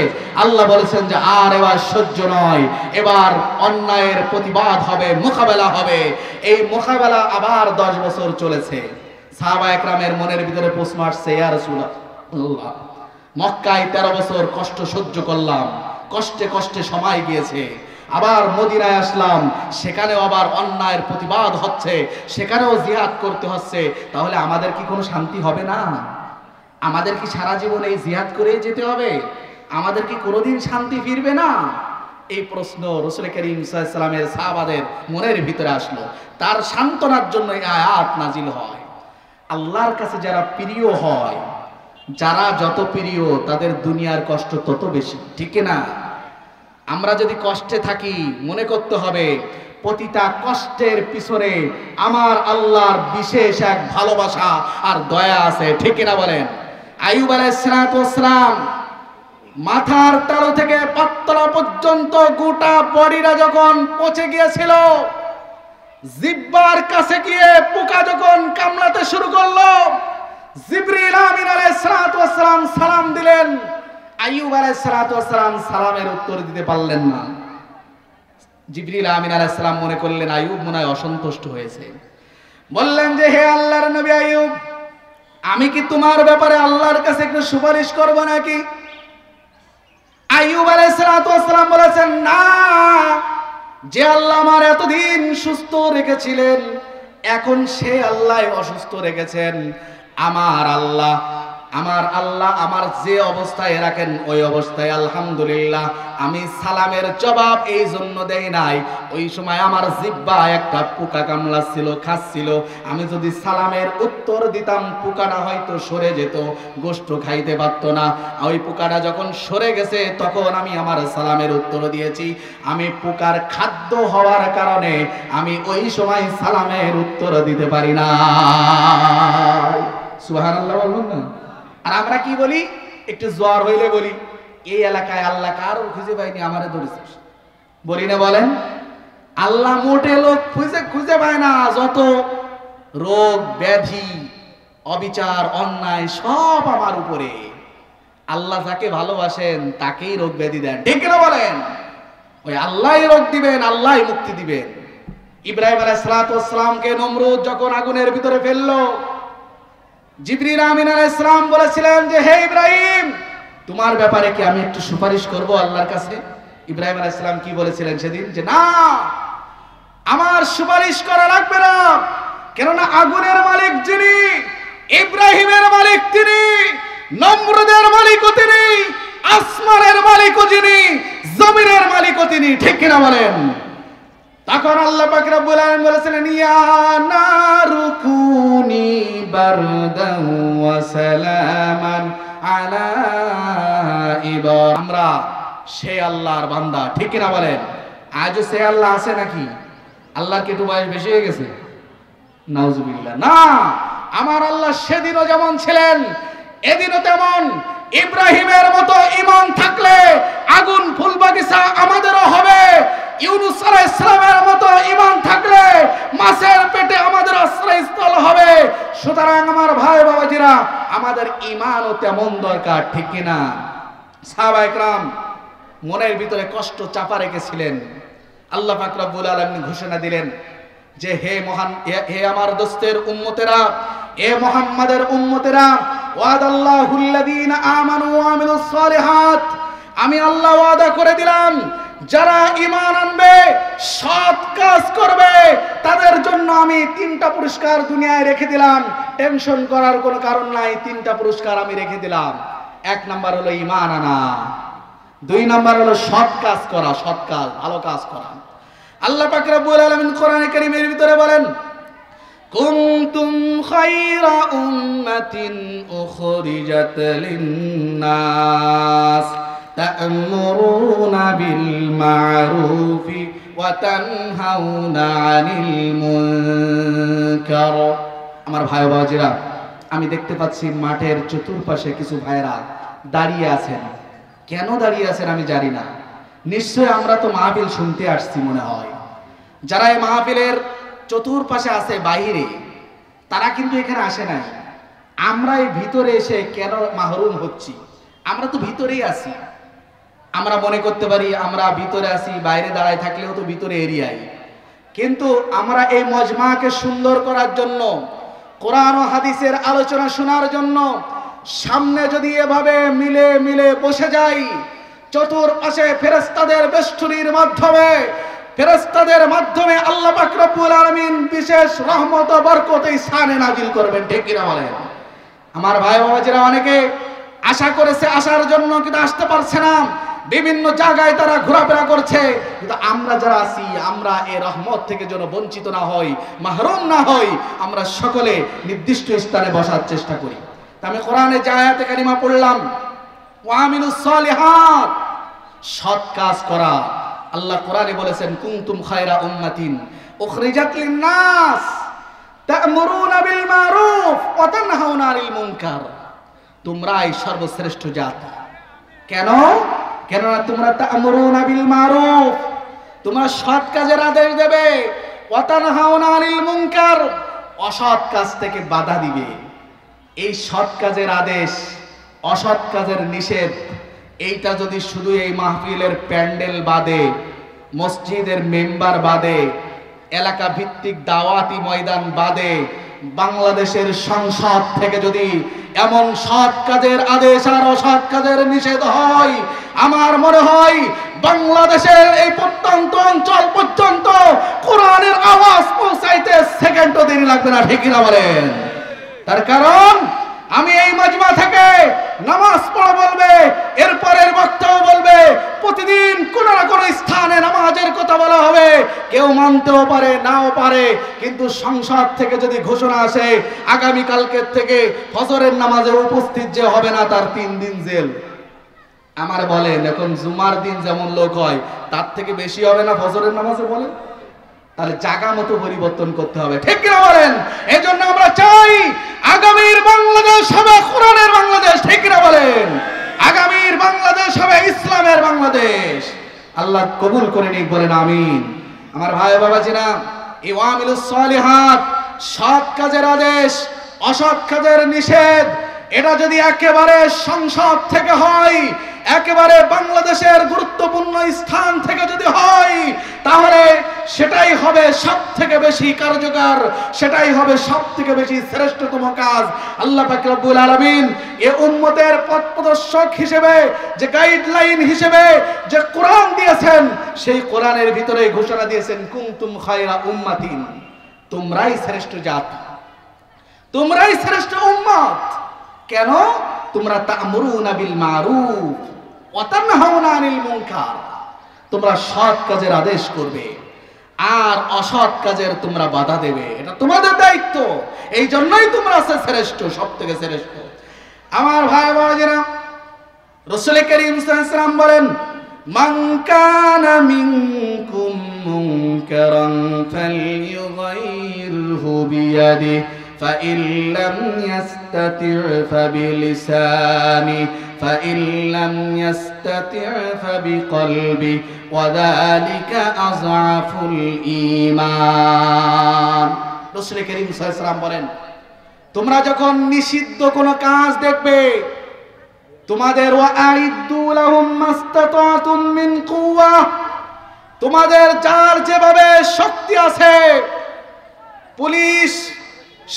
আল্লাহ বলেছেন যে আর এবার সহ্য নয়, এবার অন্যায়ের প্রতিবাদ হবে, মোকাবেলা হবে। এই মোকাবেলা আবার 10 বছর চলেছে। সাহাবায়ে কেরামের মনের ভিতরে প্রশ্ন আসছে, ইয়া রাসূলুল্লাহ, মক্কায় 13 বছর কষ্ট সহ্য করলাম, কষ্টে কষ্টে সময় গিয়েছে, আবার মদিনায় আসলাম, সেখানেও আবার অন্যায়ের প্রতিবাদ হচ্ছে, সেখানেও জিহাদ করতে হচ্ছে, তাহলে আমাদের কি কোনো শান্তি হবে না? আমাদের কি সারা জীবন এই জিহাদ করে যেতে হবে? আমাদের কি কোনোদিন শান্তি ফিরবে না? এই প্রশ্ন রাসূল করিম সাল্লাল্লাহু আলাইহি ওয়াসাল্লামের সাহাবাদের মনের ভিতরে আসলো। তার সান্ত্বনার জন্য এই আয়াত নাজিল হয়। আল্লাহর কাছে যারা প্রিয় হয়, যারা যত প্রিয় তাদের দুনিয়ার কষ্ট তত বেশি, ঠিক না? আমরা যদি কষ্টে থাকি, মনে করতে হবে প্রতিটা কষ্টের পিছনে আমার আল্লাহর বিশেষ এক ভালোবাসা আর দয়া আছে, ঠিক না বলেন? আইয়ুব আলাইহিস সালাম মাথার তালু থেকে পাতলা পর্যন্ত গোটা বডিটা যখন পচে গিয়েছিল, জিহ্বার কাছে গিয়ে পোকা যখন কামড়াতে শুরু করলো, জিবরিল আমিন আলাইহিস সালাম সালাম দিলেন, আইয়ুব আলাইহিস সালাম সালামের উত্তর দিতে পারলেন না। জিবরিল আমিন আলাইহিস সালাম মনে করলেন আইয়ুব মনে হয় অসন্তুষ্ট হয়েছে। বললেন যে হে আল্লাহর নবী আইয়ুব, আমি কি তোমার ব্যাপারে আল্লাহর কাছে একটু সুপারিশ করব নাকি? আইয়ুব আলাইহিস সালাম বলেছেন, না, যে আল্লাহ আমার এতদিন সুস্থ রেখেছিলেন, এখন সে আল্লাহ অসুস্থ রেখেছেন। আমার আল্লাহ আমার যে অবস্থায় রাখেন ওই অবস্থায় আলহামদুলিল্লাহ। আমি সালামের জবাব এই জন্য দেই নাই, ওই সময় আমার জিহ্বা একটা পোকা কামড়াচ্ছিল, খাচ্ছিল। আমি যদি সালামের উত্তর দিতাম, পোকাটা হয়তো সরে যেত, গোশত খাইতে পারত না। ওই পোকাটা যখন সরে গেছে তখন আমি আমার সালামের উত্তর দিয়েছি। আমি পোকার খাদ্য হওয়ার কারণে আমি ওই সময় সালামের উত্তর দিতে পারি না। সুবহানাল্লাহ বলুন না। আর আমরা কি বলি? একটু জ্বর হইলে বলি এই এলাকায় আল্লাহ কারো খুঁজে পায়নি, আমারে ধরেছে, বলি না? বলেন, আল্লাহ মোটে লোক খুঁজে পায় না। যত রোগ ব্যাধি অবিচার অন্যায় সব আমার উপরে। আল্লাহ যাকে ভালোবাসেন তাকেই রোগ ব্যাধি দেন, ঠিক না বলেন? ওই আল্লাহই রোগ দিবেন, আল্লাহই মুক্তি দিবেন। ইব্রাহিম আলাইহিস সালামকে নমরুদ যখন আগুনের ভিতরে ফেললো, জিবরিল আমিন আলাইহিস সালাম বলেছিলেন যে হে ইব্রাহিম, তোমার ব্যাপারে কি আমি একটু সুপারিশ করব আল্লাহর কাছে? ইব্রাহিম আলাইহিস সালাম কি বলেছিলেন সেদিন? যে না, আমার সুপারিশ করা লাগবে না, কেননা আগুনের মালিক যিনি, ইব্রাহিমের মালিক তিনি, নমরুদের মালিকও তিনি, আসমানের মালিকও যিনি, জমিনের মালিকও তিনি, ঠিক কিনা বলেন? তখন আল্লাহ পাক রব্বুল আলামিন বলেছিলেন ইয়া নারু কুনি বারদান ওয়া সালামান আলা ইব্রাহিম। আমরা সে আল্লাহর বান্দা, ঠিক না বলেন? আজও সে আল্লাহ আছে নাকি? আল্লাহর কি একটু বয়স বেশি হয়ে গেছে? নাউজুবিল্লাহ। না, আমার আল্লাহ সেদিনও যেমন ছিলেন এদিনও তেমন। ইব্রাহিমের মতো ঈমান থাকলে আগুন ফুল বাগিচা আমাদেরও হবে। ইউনূস আলাইহিস সালামের মতো ঈমান থাকলে মাছের পেটে আমাদের আশ্রয়স্থল হবে। সুতরাং আমার ভাই বাবাজিরা, আমাদের ঈমানও তেমন দরকার, ঠিক কি না? সাহাবায়ে কেরাম মনের ভিতরে কষ্ট চাপা রেখেছিলেন। আল্লাহ পাক রব্বুল আলামিন ঘোষণা দিলেন যে হে আমার দোস্তের উম্মতেরা, এ মুহাম্মাদের উম্মতেরা, ওয়াদাল্লাহুল্লাযীনা আমানু ওয়া আমিলুস সালিহাত, আমি আল্লাহ ওয়াদা করে দিলাম যারা ঈমান আনবে, সৎ কাজ করবে, তাদের জন্য আমি 3টা পুরস্কার দুনিয়ায় রেখে দিলাম। টেনশন করার কোনো কারণ নাই, 3টা পুরস্কার আমি রেখে দিলাম। 1 নাম্বার হলো ঈমান আনা, 2 নাম্বার হলো সৎ কাজ করা, সৎ কাজ, ভালো কাজ করা। আল্লাহ পাক রব্বুল আলামিন কোরআনে কারীমের ভিতরে বলেন, কুনতুম খায়রা উম্মাতিন উখরিজাত লিন-নাস তা'মুরুনা বিল মা'রুফি ওয়া তানহাউনা আনিল মুনকার। আমার ভাই বাবাজিরা, আমি দেখতে পাচ্ছি মাঠের চতুর্পাশে কিছু ভাইরা দাঁড়িয়ে আছেন। কেন দাঁড়িয়ে আছেন আমি জানি না। নিশ্চয় আমরা তো মাহফিল শুনতে আসছি মনে হয়। যারা এই মাহফিলের চতুর্পাশে আছে বাইরে, তারা কিন্তু এখানে আসে নাই। আমরা এই ভিতরে এসে কেন মাহরুম হচ্ছি? আমরা তো ভিতরেই আছি। আমরা মনে করতে পারি আমরা ভিতরে আছি, বাইরে দাঁড়ায় থাকলেও তো ভিতরে এরিয়ায়। কিন্তু আমরা এই মজমাকে সুন্দর করার জন্য, কোরআন ও হাদিসের আলোচনা শোনার জন্য সামনে যদি এভাবে মিলে মিলে বসে যাই, চতুর্পাশে ফেরেশতাদের বেষ্টনীর মাধ্যমে, ফেরেশতাদের মাধ্যমে আল্লাহ পাক রব্বুল আলামিন বিশেষ রহমত ও বরকত এই স্থানে নাজিল করবেন। ঠিক কিনা বলেন? আমার ভাই বাবাজিরা অনেকে আশা করেছে আসার জন্য, কিন্তু আসতে পারছে না। বিভিন্ন জায়গায় তারা ঘোরাফেরা করছে, কিন্তু আমরা যারা আছি, আমরা এই রহমত থেকে যেন বঞ্চিত না হই, মাহরুম না হই, আমরা সকলে নির্দিষ্ট স্থানে বসার চেষ্টা করি। আমি কোরআনে যে আয়াতে কারিমা পড়লাম, ওয়ামিলুস সালিহাত, সৎ কাজ করা। আল্লাহ কোরআনে বলেছেন, কুনতুম খায়রা উম্মাতিন উখরিজাত লিন-নাস তা'মুরুনা বিল মা'রুফ ওয়া তানহাউনা আনিল মুনকার। তোমরাই সর্বশ্রেষ্ঠ জাতি। কেন? কেননা তোমরা তা'মুরুনা বিল মা'রুফ, তোমরা সৎ কাজের আদেশ দেবে, ওয়া তানহাউনা আনিল মুনকার, অসৎ কাজ থেকে বাধা দিবে। এই সৎ কাজের আদেশ, অসৎ কাজের নিষেধ, এইটা যদি শুধু এই মাহফিলের প্যান্ডেল বাদে, মসজিদের মেম্বার বাদে, এলাকা ভিত্তিক দাওয়াতি ময়দান বাদে, বাংলাদেশের সংসদ থেকে যদি এমন সৎ কাজের আদেশ আর অসৎ কাজের নিষেধ হয়, আমার মনে হয় বাংলাদেশের এই প্রত্যন্ত অঞ্চল পর্যন্ত কোরআনের আওয়াজ পৌঁছাইতে সেকেন্ডও দেরি লাগবে না। ঠিক কিনা বলেন? তার কারণ আমি এই মাজমা থেকে নামাজ পড়া বলবে, এরপরের বক্তাও বলবে, প্রতিদিন কোন না কোন স্থানে নামাজের কথা বলা হবে। কেউ মানতেও পারে, নাও পারে, কিন্তু সংসদ থেকে যদি ঘোষণা আসে আগামী কালকের থেকে ফজরের নামাজে উপস্থিত যে হবে না, তার 3 দিন জেল। আমার বলেন, এখন জুমার দিন যেমন লোক হয়, তার থেকে বেশি হবে না ফজরের নামাজে? বলেন, তাহলে জায়গা মতো পরিবর্তন করতে হবে। ঠিক কিনা বলেন? এই জন্য আমরা চাই আগামীর বাংলাদেশ হবে কোরআনের বাংলাদেশ। ঠিক কিনা বলেন? আগামীর বাংলাদেশ হবে ইসলামের বাংলাদেশ। আল্লাহ কবুল করে নিক, বলেন আমিন। আমার ভাই বাবাজিরা, এই ওয়ামিলুস সালিহাত, সৎ কাজের আদেশ, অসৎ কাজের নিষেধ, এটা যদি একেবারে সংসদ থেকে হয়, একেবারে বাংলাদেশের গুরুত্বপূর্ণ স্থান থেকে যদি হয়, তাহলে সেটাই হবে সব থেকে বেশি কার্যকর, সেটাই হবে সব থেকে বেশি শ্রেষ্ঠতম কাজ। আল্লাহ পাক রব্বুল আলামিন এই উম্মতের পথ প্রদর্শক হিসেবে, যে গাইডলাইন হিসেবে যে কোরআন দিয়েছেন, সেই কোরআনের ভিতরে ঘোষণা দিয়েছেন, কুনতুম খায়রা উম্মাতিন, তোমরাই শ্রেষ্ঠ জাতি, তোমরাই শ্রেষ্ঠ উম্মত। কেন? তোমরা তা'মুরুনা বিল মা'রুফ ওয়া তানহাউনা আনিল মুনকার, তোমরা সৎ কাজের আদেশ করবে আর অসৎ কাজের তোমরা বাধা দেবে। এটা তোমাদের দায়িত্ব। এই জন্যই তোমরা শ্রেষ্ঠ, সব থেকে শ্রেষ্ঠ। আমার ভাই বাবাজিরা, রাসূল করিম সাল্লাল্লাহু আলাইহি ওয়াসাল্লাম বলেন, মান কানা মিনকুম মুনকারান ফালইয়ুগাইরহু বিয়াদিহি فإن لم يستطع فبلسانه فإن لم يستطع فبقلبه وذلك أضعف الإيمان। রাসূল করিম সাল্লাল্লাহু আলাইহি ওয়াসাল্লাম বলেন, তোমরা যখন নিষিদ্ধ কোনো কাজ দেখবে, তোমাদের ওয়াইদু লাহুম মাস্তাতাতুম মিন কুওয়া, তোমাদের যার যেভাবে শক্তি আছে, পুলিশ,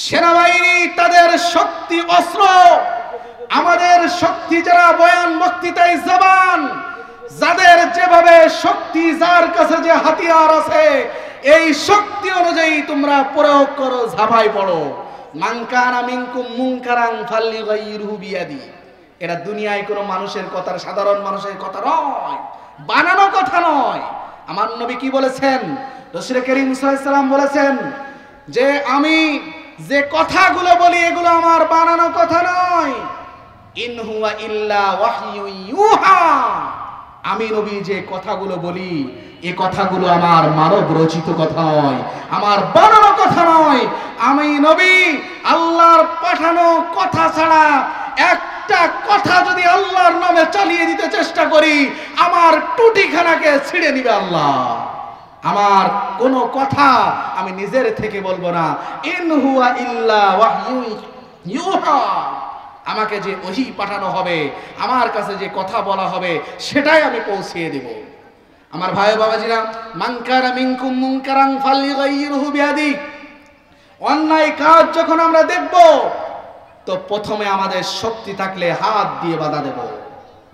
সেনাবাহিনী তাদের শক্তি অস্ত্র, আমাদের শক্তি যারা বয়ান বক্তৃতায় জবান, যাদের যেভাবে শক্তি, যার কাছে যে হাতিয়ার আছে, এই শক্তি অনুযায়ী তোমরা প্রয়োগ করো, ঝাঁপাই পড়ো। মান কানা মিনকুম মুনকারান ফালইগাইরহু বিয়াদি। এটা দুনিয়ায় কোনো মানুষের কথা, সাধারণ মানুষের কথা নয়, বানানো কথা নয়। আমার নবী কি বলেছেন? রাসূল করিম সাল্লাল্লাহু আলাইহি ওয়াসাল্লাম বলেছেন যে আমি যে কথাগুলো বলি এগুলো আমার বানানো কথা নয়। ইন হুয়া ইল্লা ওয়াহয়ু ইউহা। আমি নবী যে কথাগুলো বলি এই কথাগুলো আমার মানব রচিত কথা নয়, আমার বানানো কথা নয়। আমি নবী আল্লাহর পাঠানো কথা ছাড়া একটা কথা যদি আল্লাহর নামে চালিয়ে দিতে চেষ্টা করি, আমার টুটিখানাকে ছিঁড়ে নিবে আল্লাহ। আমার কোনো কথা আমি নিজের থেকে বলবো না। ইন হুয়া ইল্লা ওয়াহয়ু ইউহা। আমাকে যে ওহী পাঠানো হবে, আমার কাছে যে কথা বলা হবে, সেটাই আমি পৌঁছিয়ে দেব। আমার ভাই বাবাজিরা, মান কানা মিনকুম মুনকারান ফালইগাইরহু বিয়াদি। অন্যায় কাজ যখন আমরা দেখব, তো প্রথমে আমাদের শক্তি থাকলে হাত দিয়ে বাধা দেব।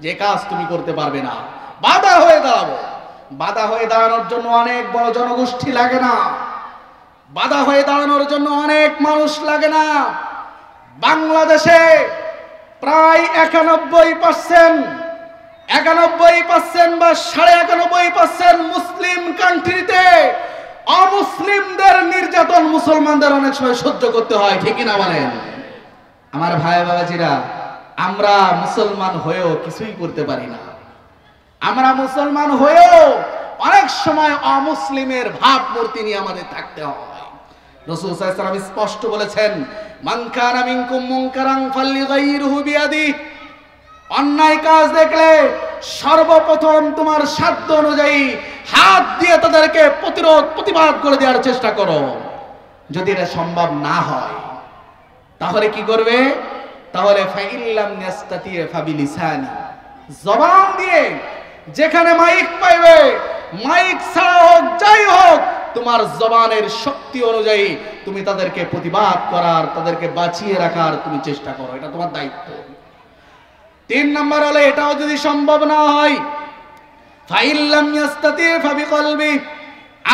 যে কাজ তুমি করতে পারবে না, বাধা হয়ে দাঁড়াবো। বাধা হয়ে দাঁড়ানোর জন্য অনেক বড় জনগোষ্ঠী লাগে না, বাধা হয়ে দাঁড়ানোর জন্য অনেক মানুষ লাগে না। বাংলাদেশে প্রায় 91% বা 91.5% মুসলিম কান্ট্রিতে অমুসলিমদের নির্যাতন মুসলমানদের অনেক সময় সহ্য করতে হয়, ঠিক না বলেন? আমার ভাই বাবাজিরা, আমরা মুসলমান হয়েও কিছুই করতে পারি না। আমরা মুসলমান হয়েও অনেক সময় অমুসলিমের ভাবমূর্তি নিয়ে আমাদের থাকতে হয়। রাসূল সাল্লাল্লাহু আলাইহি ওয়াসাল্লাম স্পষ্ট বলেছেন, মান কানা মিনকুম মুনকারান ফালইগাইরহু বিয়াদি। অন্যায় কাজ দেখলে সর্বপ্রথম তোমার সাধ্য অনুযায়ী হাত দিয়ে তাদেরকে প্রতিবাদ করে দেওয়ার চেষ্টা করো। যদি এটা সম্ভব না হয় তাহলে কি করবে? তাহলে ফাইল্লাম ইয়াস্তাতি ফাবিলিসানি। জবান দিয়ে, যেখানে মাইক পাইবে, মাইক ছাড়া হোক, যাই হোক, তোমার জবানের শক্তি অনুযায়ী তুমি তাদেরকে প্রতিবাদ করার, তাদেরকে বাঁচিয়ে রাখার তুমি চেষ্টা করো। এটা তোমার দায়িত্ব। 3 নম্বর হলো, এটাও যদি সম্ভব না হয়, ফাইল্লাম ইয়াস্তাতি ফাবিকলবি।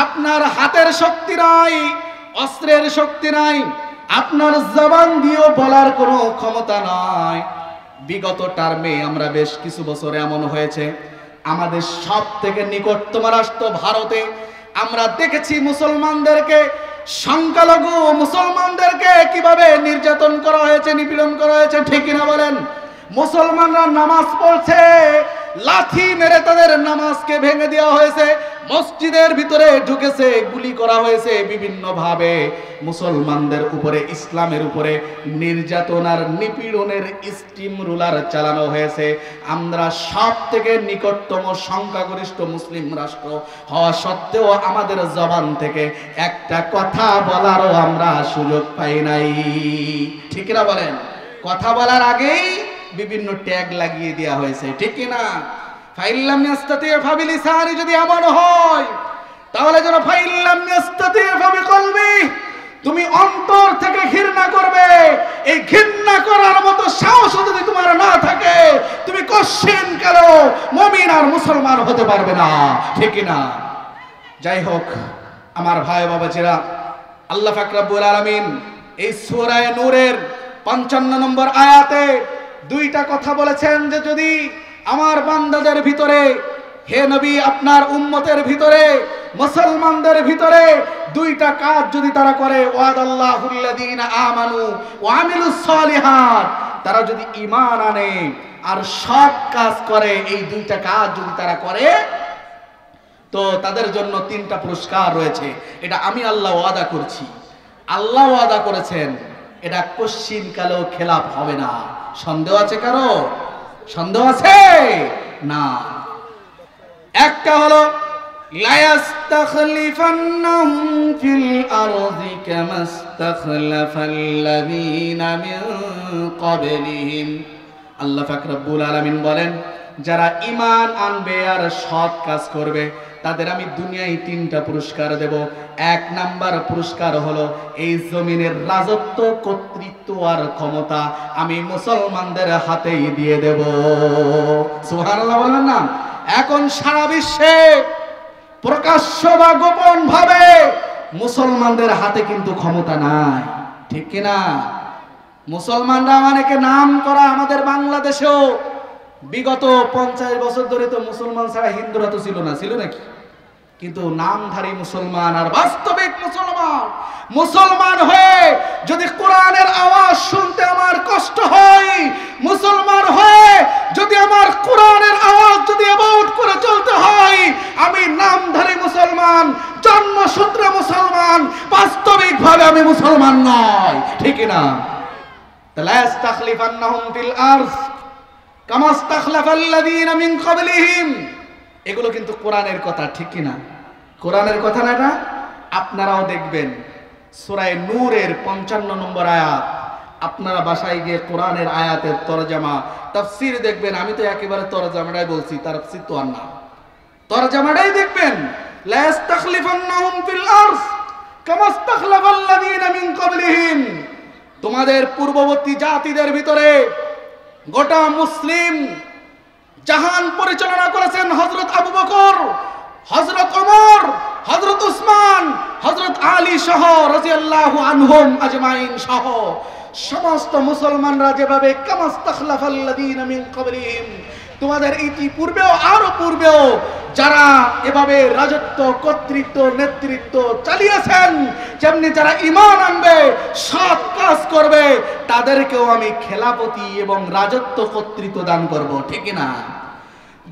আপনার হাতের শক্তি নাই, অস্ত্রের শক্তি নাই, আপনার জবান দিয়েও বলার কোনো ক্ষমতা নাই। বিগত টার্মে আমরা বেশ কিছু বছর এমন হয়েছে, আমাদের সব থেকে নিকটতম রাষ্ট্র ভারতে আমরা দেখেছি মুসলমানদেরকে, সংখ্যালঘু মুসলমানদেরকে কিভাবে নির্যাতন করা হয়েছে, নিপীড়ন করা হয়েছে, ঠিক না বলেন? মুসলমানরা নামাজ পড়ছে, লাঠি মেরে তাদের নামাজকে ভেঙে দেওয়া হয়েছে, মসজিদের ভিতরে ঢুকেছে, গুলি করা হয়েছে। বিভিন্ন ভাবে মুসলমানদের উপরে, ইসলামের উপরে নির্যাতন আর নিপীড়নের স্টিম রুলার চালানো হয়েছে। আমরা সব থেকে নিকটতম সংখ্যাগরিষ্ঠ মুসলিম রাষ্ট্র হওয়া সত্ত্বেও আমাদের জবান থেকে একটা কথা বলারও আমরা সুযোগ পাই নাই, ঠিক না বলেন? কথা বলার আগেই বিভিন্ন ট্যাগ লাগিয়ে দেওয়া হয়েছে, ঠিক না? ফাইল্লাম ইয়াস্তাতি ফাবিলিসানি যদি এমন হয়, তাহলে যেন ফাইল্লাম ইয়াস্তাতি ফাবিকলবি, তুমি অন্তর থেকে ঘৃণা করবে। এই ঘৃণা করার মতো সাহস যদি তোমার না থাকে, তুমি কশিন কাল মুমিন আর মুসলমান হতে পারবে না, ঠিক না? যাই হোক আমার ভাই বাবাজিরা, আল্লাহ পাক রব্বুল আলামিন এই সূরা নূরের 55 নম্বর আয়াতে 2টা কথা বলেছেন যে যদি আমার বান্দাদের ভিতরে, হে নবী, আপনার উম্মতের ভিতরে, মুসলমানদের ভিতরে 2টা কাজ যদি তারা করে, ওয়াদাল্লাহুল্লাযীনা আমানু ওয়া আমিলুস সালিহাত, তারা যদি ঈমান আনে আর সৎ কাজ করে, এই 2টা কাজ যদি তারা করে, তো তাদের জন্য 3টা পুরস্কার রয়েছে। এটা আমি আল্লাহ ওয়াদা করছি, আল্লাহ ওয়াদা করেছেন, এটা কোশ্চিন কালেও খেলাফ হবে না। সন্দেহ আছে কারো? সন্দেহ আছে না। একটা হলো লা ইস্তাখলিফান্নাহুম ফিল আরদি কামা ইস্তাখলাফাল্লাযীনা মিন ক্বাবলিহিম। আল্লাহ পাক রব্বুল আলামিন বলেন, যারা ঈমান আনবে আর সৎ কাজ করবে তাদের আমি দুনিয়ায় 3টা পুরস্কার দেব। 1 নাম্বার পুরস্কার হলো এই জমিনের রাজত্ব, কর্তৃত্ব আর ক্ষমতা আমি মুসলমানদের হাতেই দিয়ে দেব। সুবহানাল্লাহ বলবেন না? এখন সারা বিশ্বে প্রকাশ্য বা গোপন ভাবে মুসলমানদের হাতে কিন্তু ক্ষমতা নাই, ঠিক কিনা? মুসলমানরা অনেকে নাম করা আমাদের বাংলাদেশেও বিগত 50 বছর ধরে তো মুসলমান ছাড়া হিন্দুরা তো ছিল না, ছিল নাকি? কিন্তু নামধারী মুসলমান আর বাস্তবিক মুসলমান হয়ে যদি কোরআনের আওয়াজ শুনতে আমার কষ্ট হয়, মুসলমান হয়ে যদি আমার কোরআনের আওয়াজ যদি অ্যাবাউট করে চলতে হয়, আমি নামধারী মুসলমান, জন্মসূত্রে মুসলমান, বাস্তবিক ভাবে আমি মুসলমান নয়, ঠিক না? লাস্তাখলিফান্নাহুম ফিল আরদ কামা ইসতাখলাফাল্লাযীনা মিন ক্বাবলিহিম, এগুলো কিন্তু কোরআনের কথা, ঠিক কিনা? কোরআনের কথা না এটা? আপনারাও দেখবেন সূরা নূরের 55 নম্বর আয়াত, আপনারা বাসায় গিয়ে কোরআনের আয়াতের তরজমা তাফসীর দেখবেন। আমি তো একেবারে তরজমাটাই বলছি, তাফসীর তো আর না, তরজমাটাই দেখবেন। লা ইসতাখলিফান্নাহুম ফিল আরদ কামা ইসতাখলাফাল্লাযীনা মিন ক্বাবলিহিম, তোমাদের পূর্ববর্তী জাতিদের ভিতরে গোটা মুসলিম জাহান পরিচালনা করেছেন হযরত আবু বকর, হযরত ওমর, হযরত উসমান, হযরত আলী সহ রাদিয়াল্লাহু আনহুম আজমাইন সহ সমস্ত মুসলমানরা যেভাবে কামাস্তাখলাফাল্লাযীনা মিন ক্বাবলিহিম, তোমাদের ইতিপূর্বেও আরো পূর্বেও যারা এভাবে রাজত্ব, কর্তৃত্ব, নেতৃত্ব চালিয়েছেন, যেমনি যারা ঈমান আনবে, সৎ কাজ করবে, তাদেরকেও আমি খেলাফতি এবং রাজত্ব, কর্তৃত্ব দান করব, ঠিক না?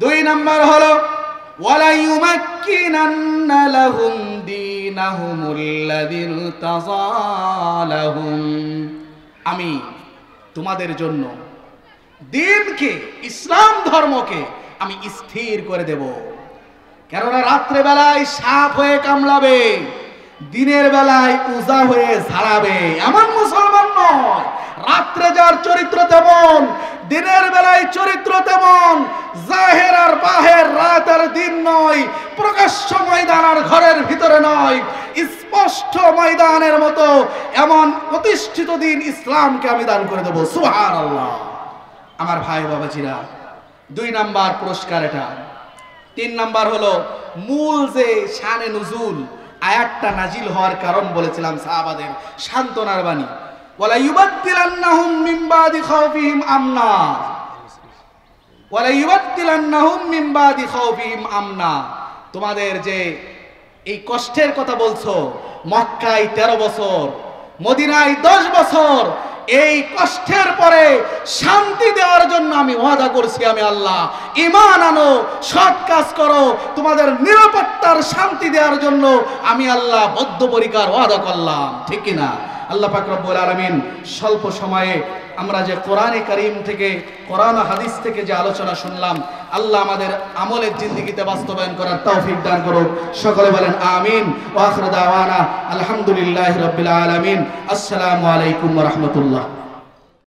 2 নাম্বার হলো ওয়ালা ইউমাক্কিনান্না লাহুম দীনাহুমুল্লাযী ইরতাযালাহুম, আমি তোমাদের জন্য দিনকে, ইসলাম ধর্মকে আমি স্থির করে দেব। কেননা রাত্রে বেলায় সাপ হয়ে কামড়াবে, দিনের বেলায় উজা হয়ে ঝাড়াবে, এমন মুসলমান নয়। রাত্রে যার চরিত্র তেমন, দিনের বেলায় চরিত্র তেমন, জাহের আর বাহের, রাত আর দিন নয়, প্রকাশ্য ময়দান আর ঘরের ভিতরে নয়, স্পষ্ট ময়দানের মতো এমন প্রতিষ্ঠিত দিন ইসলামকে আমি দান করে দেব। সুবহানাল্লাহ। আমার ভাই বাবাজিরা, 2 নাম্বার পুরস্কার এটা। 3 নাম্বার হলো মূল যে শানে নুজুল আয়াতটা নাজিল হওয়ার কারণ বলেছিলাম সাহাবাদের সান্ত্বনার বাণী, ওয়ালা ইউবাদদিলান্নাহুম মিন বাদি খাউফিহিম আমনা, ওয়ালা ইউবাদদিলান্নাহুম মিন বাদি খাউফিহিম আমনা, তোমাদের যে এই কষ্টের কথা বলছো, মক্কায় 13 বছর, মদিনায় 10 বছর, এই কষ্টের পরে শান্তি দেওয়ার জন্য আমি ওয়াদা করছি, আমি আল্লাহ। ঈমান আনো, সৎ কাজ করো, তোমাদের নিরাপত্তার শান্তি দেওয়ার জন্য আমি আল্লাহ বদ্ধপরিকর ওয়াদা করলাম, ঠিক কিনা? আল্লাহ পাক রব্বুল আলামিন স্বল্প সময়ে আমরা যে কোরআনে কারীম থেকে, কোরআন ও হাদিস থেকে যে আলোচনা শুনলাম, আল্লাহ আমাদের আমলের জিন্দেগিতে বাস্তবায়ন করার তৌফিক দান করুক। সকলে বলেন আমিন। ওয়া আখিরু দাওয়ানা আলহামদুলিল্লাহি রাব্বিল আলামিন। আসসালামু আলাইকুম ওয়া রাহমাতুল্লাহ।